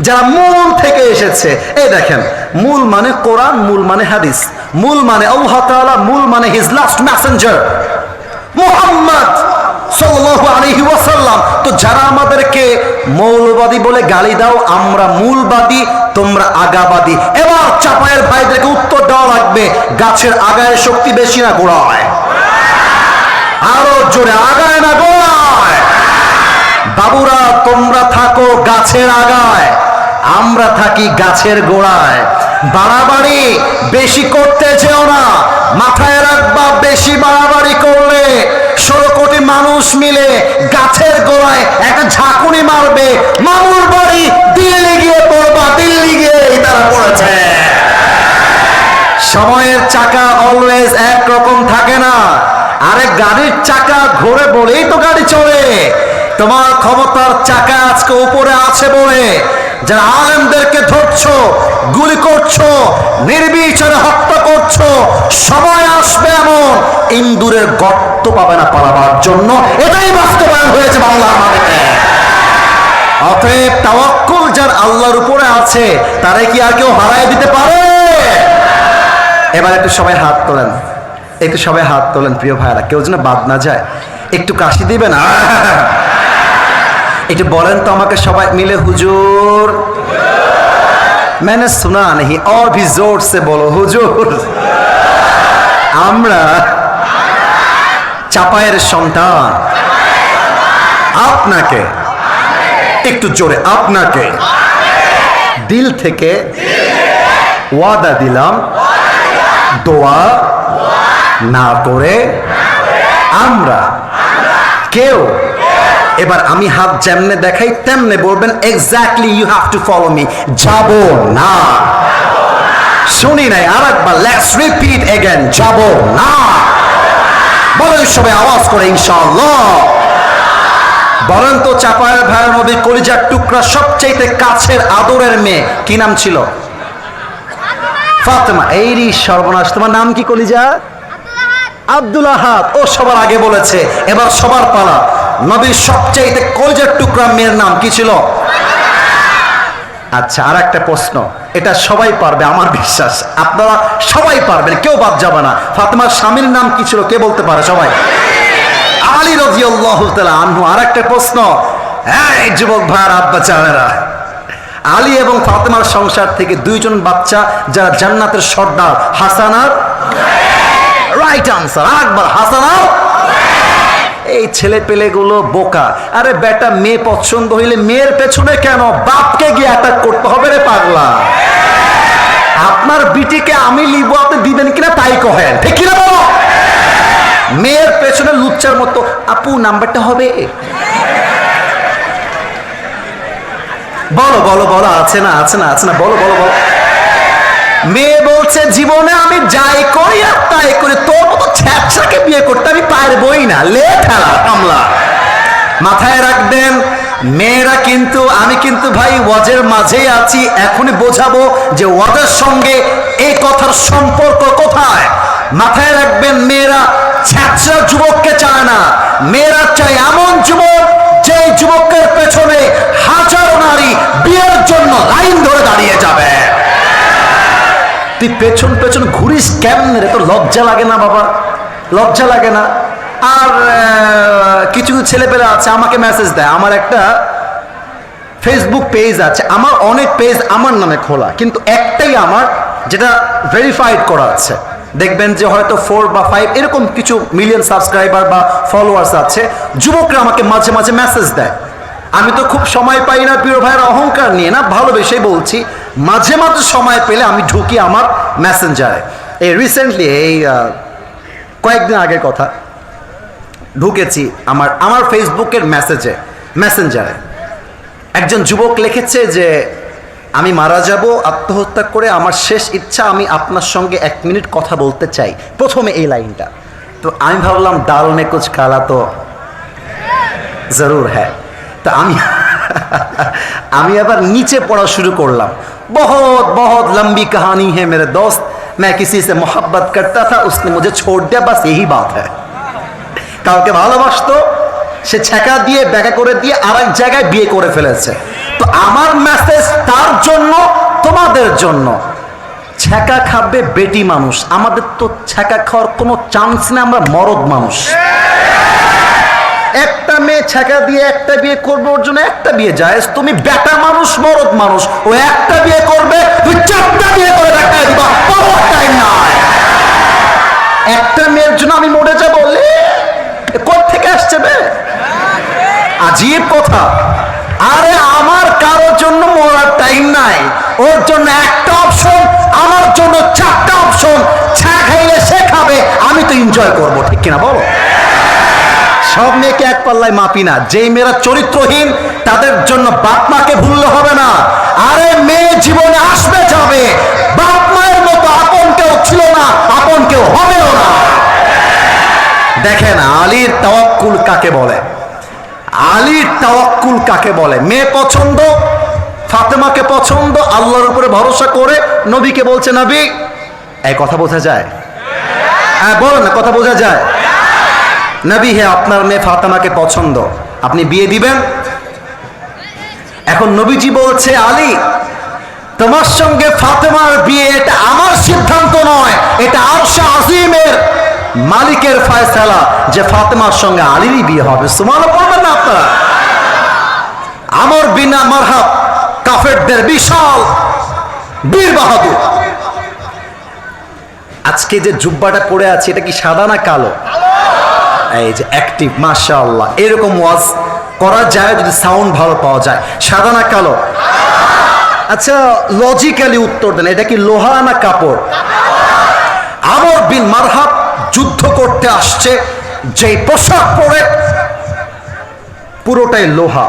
যারা মূল থেকে এসেছে। এই দেখেন, মূল মানে কোরআন, মূল মানে হাদিস, মূল মানে আল্লাহ তাআলা, মূল মানে হিজ লাস্ট মেসেঞ্জার মুহাম্মদ সাল্লাল্লাহু আলাইহি ওয়াসাল্লাম। তো যারা আমাদেরকে মৌলবাদী বলে গালি দাও, আমরা মূলবাদী, তোমরা আগাবাদী। এবার চাপায়ের ভাইদেরকে উত্তর দেওয়া লাগবে, গাছের আগায় শক্তি বেশি না গোড়ায়? আরো জোরে, আগায় না গোড়ায়? বাবুরা তোমরা থাকো গাছের আগায়, আমরা থাকি গাছের গোড়ায়। বাড়াবাড়ি বেশি করতে যেও না, মাথায় রাখবা বেশি বাড়াবাড়ি করলে 16 কোটি মানুষ মিলে গাছের গোড়ায় একটা ঝাঁকুনি মারবে, মামুর বাড়ি দিল্লি গিয়ে পড়বা, দিল্লি গিয়ে তারা পড়েছে। সময়ের চাকা অলওয়েজ একরকম থাকে না। আরে গাড়ির চাকা ঘোরে বলেই তো গাড়ি চলে। তোমার ক্ষমতার চাকা আজকে উপরে আছে বলে যারা আলেমদেরকে ধরছো, গুলি করছো, নির্বিচারে হত্যা করছো, সময় আসবে এমন ইন্দুরের গর্ত পাবে না পালাবার জন্য। এটাই বাস্তবায়ন হয়েছে বাংলার মাটিতে। অতএব তাওয়াক্কুল যার আল্লাহর উপরে আছে, তারে কি আর কেউ হারায় দিতে পারে? এবার একটু সবাই হাত তোলেন, একটু সবাই হাত তোলেন প্রিয় ভাইরা, কেউ যেন বাদ না যায়। একটু কাশি দিবে না? একটু বলেন তো আমাকে সবাই মিলে, হুজুর। मैंने सुना नहीं और भी जोर से बोलो হুজুর। আমরা চাপায়ের সন্তান, আপনাকে একটু জোরে, আপনাকে দিল থেকে ওয়াদা দিলাম, দোয়া না করে আমরা কেউ, এবার আমি হাত যেমনে দেখাই তেমনে বলবেন exactly, you have to follow me, যাব না। শুনি নাই, আর একবার, লেটস রিপিট এগেন, যাব না। বলেন সবাই আওয়াজ করে ইনশাআল্লাহ। বলেন তো চাপায়ের ভাইয়ের নবীর কলিজার টুকরা সবচেয়ে কাছের আদরের মেয়ে কি নাম ছিল? ফাতেমা। এইরি সর্বনাশ, তোমার নাম কি কলিজা? আব্দুল আহাদ। ও সবার আগে বলেছে, এবার সবার পালা। নবীর সবচেয়ে কলিজার টুকরা মেয়ের নাম কি ছিল? আচ্ছা, আর একটা প্রশ্ন, এটা সবাই পারবে আমার বিশ্বাস, আপনারা সবাই পারবেন, কেউ বাদ যাবে না। ফাতেমার স্বামীর নাম কি ছিল, কে বলতে পারে? সবাই। আলী রাদিয়াল্লাহু তাআলা আনহু। আর একটা প্রশ্ন, এই যুবক ভাইয়ের আব্বা চানেরা, আলী এবং ফাতেমার সংসার থেকে দুইজন বাচ্চা যারা জান্নাতের সর্দার, হাসান আর রাইট আনসার। আরেকবার, হাসান আর। এই ছেলে পেলেগুলো বোকা। আরে বেটা, মেয়ে পছন্দ হইলে মেয়ের পেছনে কেন বাপকে গিয়ে অ্যাটাক করতে হবে রে পাগলা? আপনার বিটিকে আমি লিব, আপনি দিবেন কিনা তাই কহেন, ঠিক কিনা বলো? মেয়ের পেছনে লুচ্চার মতো, আপু নাম্বারটা হবে, বলো বলো বলো, আছে না আছে না আছে না, বলো বলো বলো। মেয়ে বলছে জীবনে আমি যাই করি আর তাই করি, তোর মতো ছ্যাঁচড়াকে বিয়ে করতে আমি পারবই না, লে ঠেলা কামলা। মাথায় রাখবেন মেয়েরা, কিন্তু আমি কিন্তু ভাই ওয়াজের মাঝেই আছি, এখনই বোঝাবো যে ওয়াজের সঙ্গে এই কথার সম্পর্ক কোথায়। মাথায় রাখবেন, মেয়েরা ছ্যাঁচড়া যুবককে চায় না, মেয়েরা চায় এমন যুবক যে যুবকের পেছনে হাজারো নারী বিয়ের জন্য লাইন ধরে দাঁড়িয়ে যাবে। তুই পেছন পেছন ঘুরিস কেমনে রে? তোর লজ্জা লাগে না বাবা? লজ্জা লাগে না? আর কিছু ছেলেপেলে আছে আমাকে মেসেজ দেয়, আমার একটা ফেসবুক পেজ আছে, আমার অনেক পেজ আমার নামে খোলা, কিন্তু একটাই আমার যেটা ভেরিফাইড করা আছে। দেখবেন যে হয়তো 4 বা 5 এরকম কিছু মিলিয়ন সাবস্ক্রাইবার বা ফলোয়ার্স আছে। যুবকরা আমাকে মাঝে মাঝে মেসেজ দেয়, আমি তো খুব সময় পাই না প্রিয় ভাইয়ের, অহংকার নিয়ে না, ভালোবেসেই বলছি, মাঝে মাঝে সময় পেলে আমি ঢুকি আমার মেসেঞ্জারে। এই রিসেন্টলি, এই কয়েকদিন আগের কথা, ঢুকেছি আমার ফেসবুকের মেসেঞ্জারে। একজন যুবক লিখেছে যে আমি মারা যাব আত্মহত্যা করে, আমার শেষ ইচ্ছা আমি আপনার সঙ্গে 1 মিনিট কথা বলতে চাই, প্রথমে এই লাইনটা। তো আমি ভাবলাম দাল মে কুছ কালা তো জরুর হ্যাঁ। তা আমি আবার নিচে পড়া শুরু করলাম, বহুত বহুত লম্বি কাহানি হে মেরে দোস্ত, मैं किसी से मोहब्बत करता था उसने मुझे छोड़ दिया, बस यही बात है। কাউকে ভালোবাসতো, সে ছেঁকা দিয়ে ব্যাকা করে দিয়ে আরেক জায়গায় বিয়ে করে ফেলেছে। তো আমার মেসেজ তার জন্য, তোমাদের জন্য, ছেঁকা খাবে বেটি মানুষ, আমাদের তো ছেঁকা খাওয়ার কোনো চান্স নেই, আমরা মরদ মানুষ। একটা মেয়ে ছেঁকা দিয়ে একটা বিয়ে করবে, ওর জন্য একটা বিয়ে জায়েজ। তুমি বেটা মানুষ, মরদ মানুষ, ও একটা বিয়ে করবে, তুই চারটা বিয়ে করে দেখাই দিবা, কোনো টাইম নাই। একটা মেয়ের জন্য আমি মরে যাবো, কোথা থেকে আসছে বে? আজীব কথা। আরে আমার কারোর জন্য মরার টাইম নাই, ওর জন্য একটা অপশন, আমার জন্য চারটা অপশন। ছা খাইলে সে খাবে, আমি তো এনজয় করবো, ঠিক কিনা বলো? সব মেয়েকে এক পাল্লায় মাপি না। যেই মেয়েরা চরিত্রহীন তাদের জন্য বাপ মাকে ভুললে হবে না। আরে মেয়ে জীবনে আসবে যাবে, বাপ মায়ের মতো আপন কেউ ছিল না, আপন কেউ হবেও না। দেখেন আলীর তাওয়াক্কুল কাকে বলে, আলীর তাওয়াক্কুল কাকে বলে। মেয়ে পছন্দ, ফাতেমাকে পছন্দ, আল্লাহর উপরে ভরসা করে নবীকে বলছে, নবী, এই কথা বোঝা যায়? হ্যাঁ বলেন না, কথা বোঝা যায়? নবী, হে আপনার মেয়ে ফাতেমাকে পছন্দ, আপনি বিয়ে দিবেন? এখন নবীজি বলছে, আলী, তোমার সঙ্গে ফাতেমার বিয়ে এটা আমার সিদ্ধান্ত নয়, এটা আরশে আজিমের মালিকের ফয়সালা যে ফাতেমার সঙ্গে আলীরই বিয়ে হবে। সুবহানাল্লাহ বলবেন না আপনারা? আমর বিন মারহাব কাফেরদের বিশাল বীর বাহাদুর। আজকে যে জুব্বাটা পরে আছে এটা কি সাদা না কালো? এই যে অ্যাক্টিভ, মাশাআল্লাহ। এরকম ওয়াজ করা যায় যদি সাউন্ড ভালো পাওয়া যায়। সাদা না কালো? আচ্ছা লজিক্যালি উত্তর দেন, এটা কি লোহা না কাপড়? আমর বিন মারহাব যুদ্ধ করতে আসছে, যে পোশাক পরে পুরোটাই লোহা,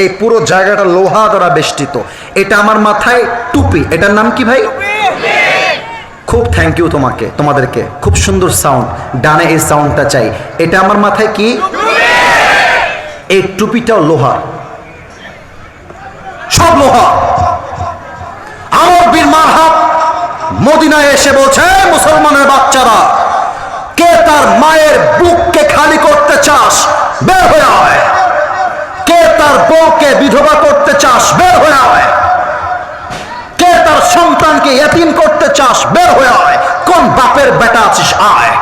এই পুরো জায়গাটা লোহা দ্বারা বেষ্টিত। এটা আমার মাথায় টুপি, এটার নাম কি ভাই? খুব থ্যাংক ইউ তোমাকে, তোমাদেরকে, খুব সুন্দর সাউন্ড, ডানে এই সাউন্ডটা চাই। এটা আমার মাথায় কি? এই টুপিটাও লোহা, সব লোহা। আমর বিন মারহাব মদিনায় এসে বলছে, মুসলমানের বাচ্চারা, কে তার মায়ের বুককে খালি করতে চাস, বের হয়ে আয়। কে তার বউকে বিধবা করতে চাস, বের হয়ে আয়। কে তার সন্তানকে ইয়াতীম করতে চাস, বের হয়ে আয়। কোন বাপের বেটা আছিস, আয়।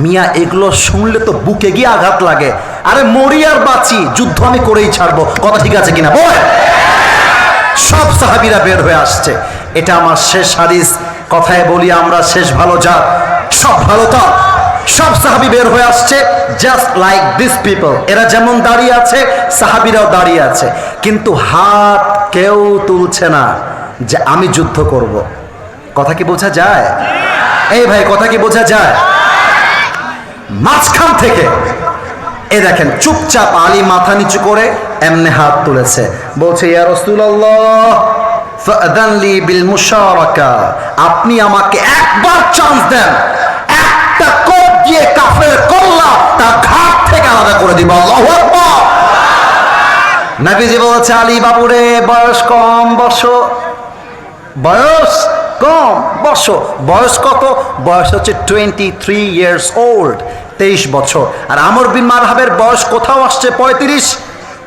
মিয়া এগুলো শুনলে তো বুকে গিয়ে আঘাত লাগে। আরে মরি আর বাঁচি, যুদ্ধ আমি করেই ছাড়বো, কথা ঠিক আছে কিনা বল? সব সাহাবীরা বের হয়ে আসছে। এটা আমার শেষ হাদিস, কথায় বলি আমরা শেষ ভালো যা, সব ভালো তা। সব সাহাবী বের হয়ে আসছে, জাস্ট লাইক দিস পিপল। এরা যেমন দাঁড়িয়ে আছে, সাহাবীরাও দাঁড়িয়ে আছে, কিন্তু হাত কেউ তুলছে না যে আমি যুদ্ধ করব। কথা কি বোঝা যায়? এই ভাই কথা কি বোঝা যায়? মাঝখান থেকে এ দেখেন চুপচাপ আলী মাথা নিচু করে এমনি হাত তুলেছে, বলছে, ইয়া রাসূলুল্লাহ ফাআযানলি বিল মুশারাকা, আপনি আমাকে একবার চান্স দেন, একটা কোপ দিয়ে কাফের কল্লা তার ঘাট থেকে আলাদা করে দিব। আল্লাহু আকবার। নবীজি বলছে, আলী বাবুরে, বয়স কম, বসো। বয়স কম, বসো। বয়স কত? বয়স হচ্ছে 23 years old, 23 বছর। আর আমর বিন মারহাবের বয়স কোথাও আসছে 35,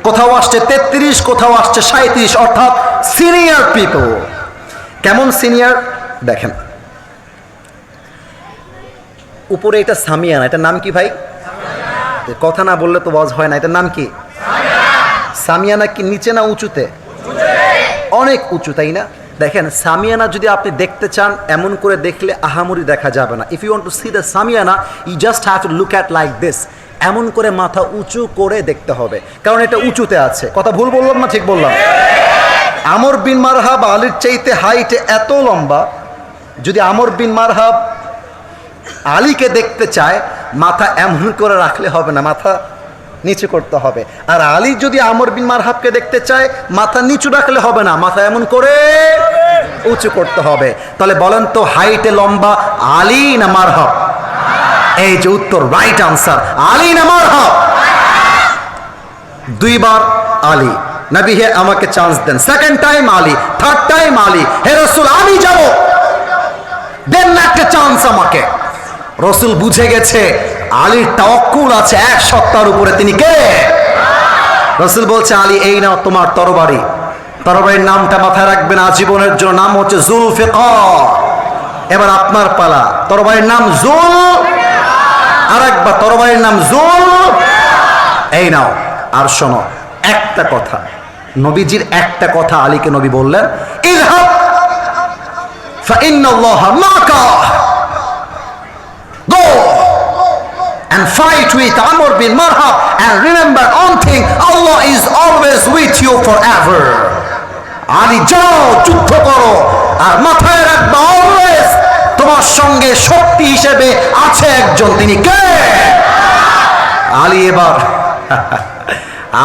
কোথাও আসছে 33, কোথাও আসছে 37, অর্থাৎ সিনিয়র পিপল। কেমন সিনিয়র দেখেন, উপরে এটা সামিয়ানা, এটার নাম কি ভাই? কথা না বললে তো ওয়াজ হয় না। এটার নাম কি? সামিয়ানা। কি নিচে না উঁচুতে? অনেক উঁচু, তাই না? দেখেন সামিয়ানা যদি আপনি দেখতে চান, এমন করে দেখলে আহামরি দেখা যাবে না। If you want to see the shamiana, you just have to look at like this. এমন করে মাথা উঁচু করে দেখতে হবে, কারণ এটা উঁচুতে আছে। কথা ভুল বললাম না ঠিক বললাম? আমর বিন মারহাব আলীর চাইতে হাইটে এত লম্বা, যদি আমর বিন মারহাব আলীকে দেখতে চায়, মাথা এমন করে রাখলে হবে না, মাথা নিচু করতে হবে। আর আলী যদি আমর বিন মারহাবকে দেখতে চায়, মাথা নিচু রাখলে হবে না, মাথা এমন করে উঁচু করতে হবে। তাহলে বলেন তো, হাইটে লম্বা আলী না মারহাব? এই যে উত্তর, রাইট আনসার, আলী না মারহাব? দুইবার আলী। নবী হে আমাকে চান্স দেন। Second time Ali, third time Ali, হে রাসূল আমি যাব। দেন না একটা চান্স আমাকে। রসুল বুঝে গেছে আলীর তাওয়াক্কুল আছে 1 সপ্তাহের উপরে। তিনি কে? রসুল বলছে আলী এই নাও তোমার তরবারি। তরবারির নামটা মাথায় রাখবেন আজীবনের জন্য, নাম হচ্ছে জুলফিকার। এবার আপনার পালা। তরবারির নাম আর একবার তরবারির নাম এই নাও। আর শোনো একটা কথা, নবীজির একটা কথা আলীকে নবী বললেন, ইযহাব ফাইন্নাল্লাহা মাকা, গো and fight with Amr bin Marhab and remember one thing, Allah is always with you forever. Ali যাও যুদ্ধ করো আর মাথায় রাখবা অলওয়েজ তোমার সঙ্গে শক্তি হিসেবে আছে একজন, তিনি কে? আলী এবার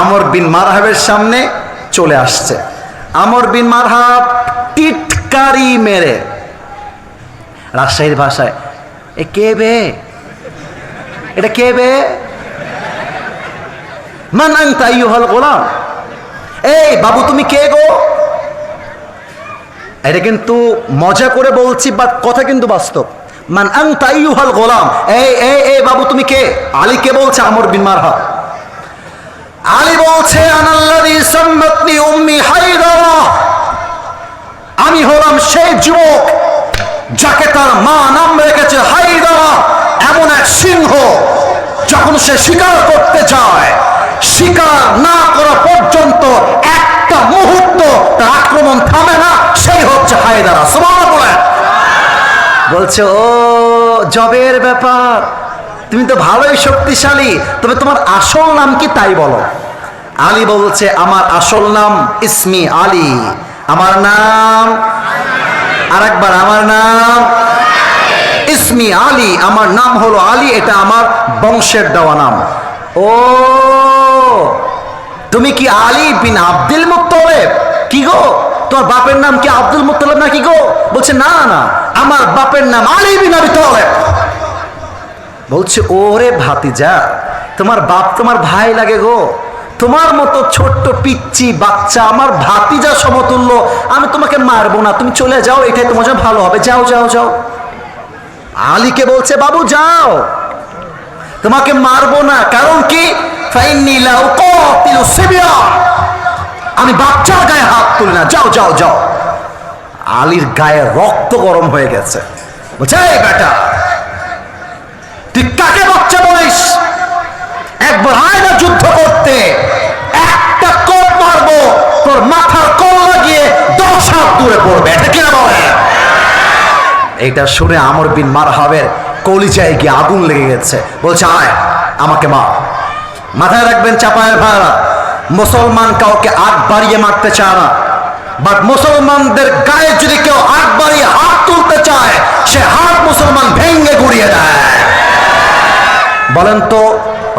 আমর বিন মারহাবের সামনে চলে আসছে। আমর বিন মারহাব টিটকারি মেরে, রাজশাহীর ভাষায়, এ কে বে, এটা কে বে, মান আনতা আইয়ুহাল গোলাম, এই বাবু তুমি কে গো? এটা কিন্তু মজা করে বলছি, বাট কথা কিন্তু বাস্তব। মান আনতা আইয়ুহাল গোলাম, এই এই এই বাবু তুমি কে? আলীকে বলছে আমর বিন মারহাব। আলী বলছে আনাল্লাযী সাম্মাতনি উম্মি হায়দারা, আমি হলাম সেই যুবক যাকে তার মা নাম রেখেছে হায়দারা। এমন এক সিংহ যখন সে শিকার করতে যায়, শিকার না করা পর্যন্ত একটা মুহূর্ত তার আক্রমণ থামে না, সেই হচ্ছে হায়দারা। সুবহানাল্লাহ বলেন। বলছে ও জবের ব্যাপার, তুমি তো ভালোই শক্তিশালী, তবে তোমার আসল নাম কি তাই বলো। আলী বলছে আমার আসল নাম ইসমি আলী, আমার নাম, আর একবার আমার নাম ইসমি আলী, আমার নাম হলো আলী, এটা আমার বংশের দেওয়া নাম। ও তুমি কি আলী বিন আব্দুল মুত্তালিব? কি গো তোমার বাপের নাম কি আব্দুল মুত্তালিব নাকি গো? বলছে না না, আমার বাপের নাম আলী বিন আবি তালেব। বলছে ওরে ভাতিজা, তোমার বাপ তোমার ভাই লাগে গো, তোমার মতো ছোট্ট পিচ্চি বাচ্চা আমার ভাতিজা সমতুল্য, আমি তোমাকে মারবো না, তুমি চলে যাও, এটাই তোমার জন্য ভালো হবে, যাও যাও যাও। আলীকে বলছে বাবু যাও, তোমাকে মারবো না, কারণ কি? ফাইন্নী লা উকাতিলু সিবিয়ান, আমি বাচ্চার গায়ে হাত তুলি না, যাও যাও যাও। আলীর গায়ে রক্ত গরম হয়ে গেছে। বলছে এই বেটা, তুই কাকে বাচ্চা বলিস? একবার আয় না যুদ্ধ করতে, একটা কোপ মারবো তোর মাথার কল্লা গিয়ে 10 হাত দূরে পড়বে, এটা কিনা বলে? এটা শুনে আমর বিন মারহাবের কলিজায় গিয়ে আগুন লেগে গেছে। বলছে আয় আমাকে মার। মাথায় রাখবেন চাপায়ের ভাইরা, মুসলমান কাউকে আগ বাড়িয়ে মারতে চায় না, বাট মুসলমানদের গায়ে যদি কেউ আগ বাড়িয়ে হাত তুলতে চায়, সে হাত মুসলমান ভেঙে গুড়িয়ে দেয়। বলেন তো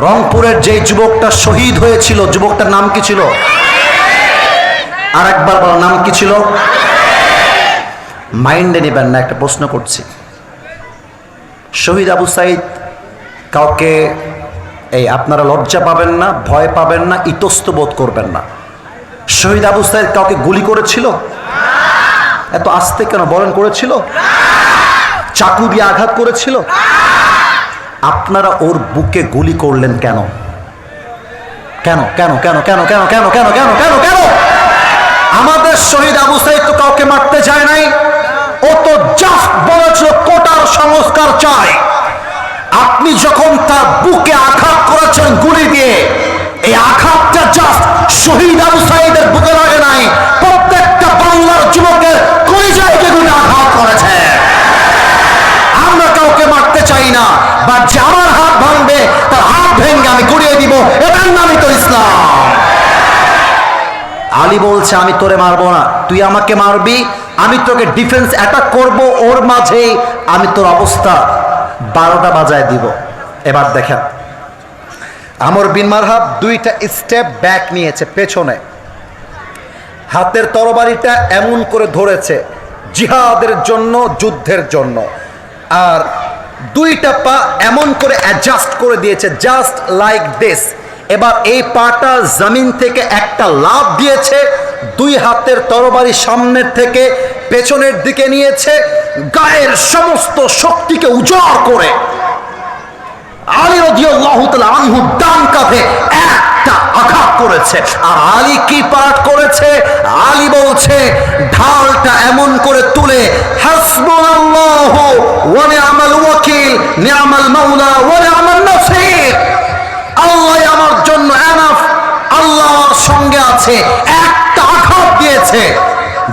রংপুরের যে যুবকটা শহীদ হয়েছিল, যুবকটার নাম কি ছিল? আর একবার বলার নাম কি ছিল? মাইন্ডে নেবেন না, একটা প্রশ্ন করছি। শহীদ আবু সাইদ কাউকে এই আপনারা লজ্জা পাবেন না, ভয় পাবেন না, ইতস্ত বোধ করবেন না। শহীদ আবু সাইদ কাউকে গুলি করেছিল? এত আস্তে কেন বলেন? করেছিল? চাকু দিয়ে আঘাত করেছিল? আপনারা ওর বুকে গুলি করলেন কেন? কেন কেন কেন কেন কেন কেন কেন কেন কেন কেন? আমাদের শহীদ আবু সাইদ তো কাউকে মারতে যায় নাই, ও তো জাস্ট বলেছিল কোটার সংস্কার চাই। আপনি যখন তার বুকে আঘাত করেছেন গুলি দিয়ে, এই আঘাতটা জাস্ট শহীদ আবু সাইদের বুকে লাগে নাই, প্রত্যেকটা বাংলার যুবকের কলিজায় গুলি আঘাত করেছে। আমরা কাউকে মারতে চাই না, বা যে আমার হাত ভাঙবে তার হাত ভেঙে আমি গুড়িয়ে দিব, এটার নামই তো ইসলাম। আলী বলছে আমি তোরে মারবো না, তুই আমাকে মারবি, আমি তোকে ডিফেন্স অ্যাটাক করব, ওর মাঝেই আমি তোর অবস্থা 12টা বাজায় দিব। এবার দেখেন আমর বিন মারহাব 2টা স্টেপ ব্যাক নিয়েছে, পেছনে হাতের তরবারিটা এমন করে ধরেছে জিহাদের জন্য, যুদ্ধের জন্য, আর 2টা পা এমন করে অ্যাডজাস্ট করে দিয়েছে, জাস্ট লাইক দিস। এবার এই পাটা জমিন থেকে একটা লাফ দিয়েছে, 2 হাতের তরবারি সামনের থেকে পেছনের দিকে নিয়েছে, গায়ের সমস্ত শক্তিকে উজাড় করে আলী রাদিয়াল্লাহু তাআলা আনহু ডান কাঁধে একটা আঘাত করেছে। আর আলী কি পাঠ করেছে? আলী বলছে ঢালটা এমন করে তুলে হাসবুনাল্লাহু ওয়া নি'মাল ওয়াকিল নি'মাল মাওলা ওয়া নি'মান নাসির, আল্লাহ আমার জন্য এনাফ, আল্লাহ আমার সঙ্গে আছে। একটা আঘাত দিয়েছে,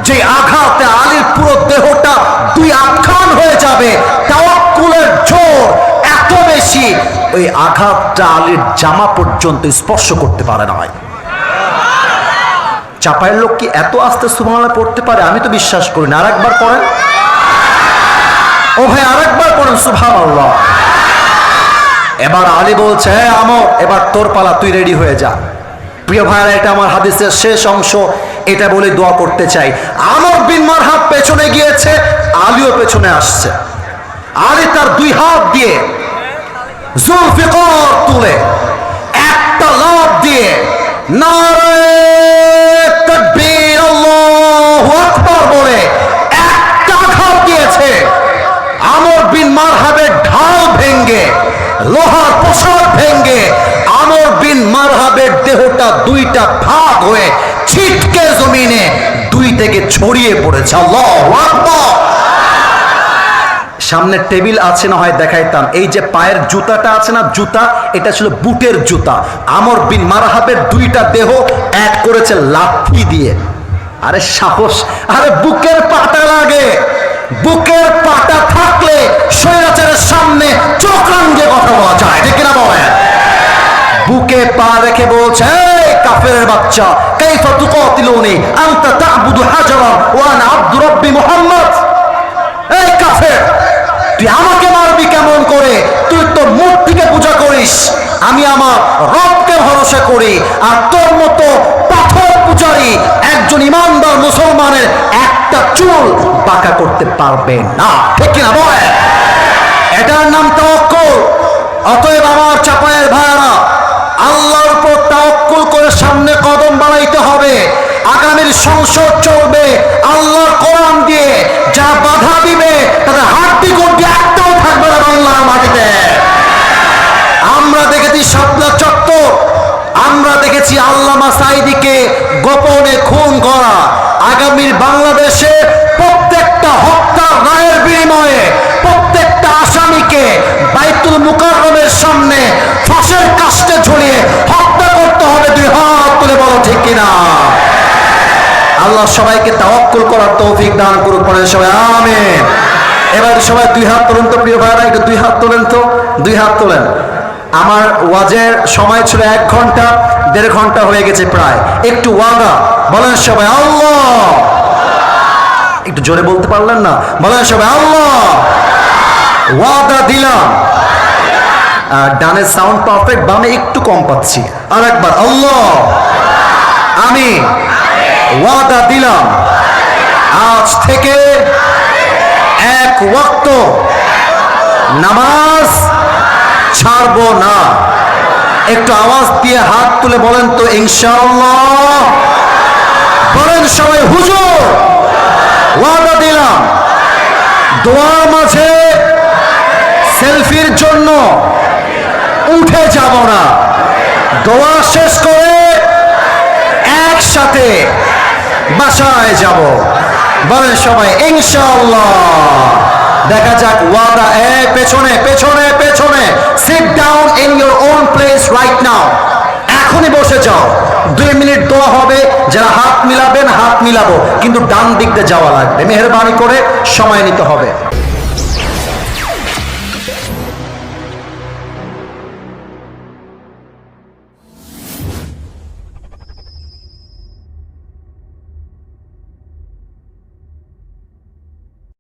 যে আঘাতে আলীর পুরো দেহটা দুই আটখান হয়ে যাবে। তাওয়াক্কুলের জোর এত বেশি, ওই আঘাতটা আলীর জামা পর্যন্ত স্পর্শ করতে পারে না। চাপায়ের লোক কি এত আস্তে সুবহানাল্লাহ পড়তে পারে? আমি তো বিশ্বাস করি না। আরেকবার পড়েন ও ভাই, আরেকবার পড়েন সুবহানাল্লাহ। এবার আলী বলছে, হ্যাঁ আমর, এবার তোর পালা, তুই রেডি হয়ে যা। প্রিয় ভাইরা, এটা আমার হাদিসের শেষ অংশ, এটা বলে দোয়া করতে চাই। আমর বিন মারহাব পেছনে গিয়েছে, আলীও পেছনে আসছে। আলী তার দুই হাত দিয়ে জুলফিকার তুলে একটা লাফ দিয়ে নারে তাকবীর আল্লাহু আকবার বলে একটা আঘাত দিয়েছে। আমর বিন মারহাবের ঢাল ভেঙ্গে, লোহার পোশাক ভেঙ্গে আমর বিন মারহাবের দেহটা দুইটা ভাগ হয়ে ছিটকে জমিনে দুই থেকে ছড়িয়ে পড়েছে। আল্লাহু আকবার। সামনে টেবিল আছে, না হয় দেখাইতাম। এই যে পায়ের জুতাটা আছে না, জুতা, এটা ছিল বুটের জুতা। আমর বিন মারহাবের দুইটা দেহ এক করেছে লাঠি দিয়ে। আরে সাহস! আরে বুকের পাটা লাগে, বুকের পাটা থাকলে স্বৈরাচারের সামনে চোখ রাঙিয়ে কথা বলা যায়, ঠিক কিনা বলেন? বুকে পা রেখে বলছে, এই কাফেরের বাচ্চা, কাইফা তুকাতিলুনি আনতা তা'বুদু হাজারা ওয়া আনা আবদু রাব্বি মুহাম্মদ। এই কাফের, তুই আমাকে মারবি কেমন করে? তুই তো মূর্তিকে পূজা করিস, আমি আমার রবকে ভরসা করি। আর তোর মতো পাথর পূজারী একজন ইমানদার মুসলমানের একটা চুল বাঁকা করতে পারবে না, ঠিক কিনা বলেন? এটার নাম তাওয়াক্কুল। অতএব আমার চাপায়ের ভাইয়ারা, আল্লাহর উপর তাওয়াক্কুল করে সামনে কদম বাড়াইতে হবে। আগামীর সংসদ চলবে আল্লাহর কোরআন দিয়ে। যা বাধা দিবে তাদের হাড্ডি গুড্ডি একটাও থাকবে না বাংলার মাটিতে। আমরা দেখেছি শাপলা চত্বর, আমরা দেখেছি আল্লামা সাঈদীকে গোপনে খুন করা। আগামীর বাংলাদেশে প্রত্যেকটা হত্যার রায়ের বিনিময়ে প্রত্যেকটা আসামিকে বাইতুল মুকাররমের সামনে ফাঁসের কাস্টে ঝুলিয়ে হত্যা করতে হবে। দুই হাত তুলে বলো, ঠিক কিনা? আল্লাহ সবাইকে তাওয়াক্কুল করার তৌফিক দান করুক, পড়েন সবাই আমিন। এবার সবাই দুই হাত তোলেন তো, প্রিয় ভাইরা, একটু দুই হাত তোলেন তো, দুই হাত তোলেন। আমার ওয়াজের সময় ছিল 1 ঘন্টা, 1.5 ঘন্টা হয়ে গেছে প্রায়। একটু ওয়াদা বলেন সবাই আল্লাহ। একটু জোরে বলতে পারলেন না? বলেন সবাই আল্লাহ। ওয়াদা দিলাম। ডানের সাউন্ড পারফেক্ট, বামে একটু কম পাচ্ছি। আর একবার আল্লাহ। আমি ওয়াদা দিলাম আজ থেকে 1 ওয়াক্ত নামাজ ছাড়বো না। একটু আওয়াজ দিয়ে হাত তুলে বলেন তো ইনশাআল্লাহ। বলেন সবাই হুজুর ওয়াদা দিলাম। দোয়ার মাঝে সেলফির জন্য উঠে যাব না। দোয়া শেষ করে একসাথে বাসায় যাব। বলেন সবাই ইনশাআল্লাহ। দেখা যাক ওয়াদা। পেছনে পেছনে পেছনে, sit down in your own place right now. এখনই বসে যাও। 2 মিনিট দোয়া হবে। যারা হাত মিলাবেন হাত মিলাবো, কিন্তু ডান দিক দিয়ে যাওয়া লাগবে। মেহেরবানি করে সময় নিতে হবে।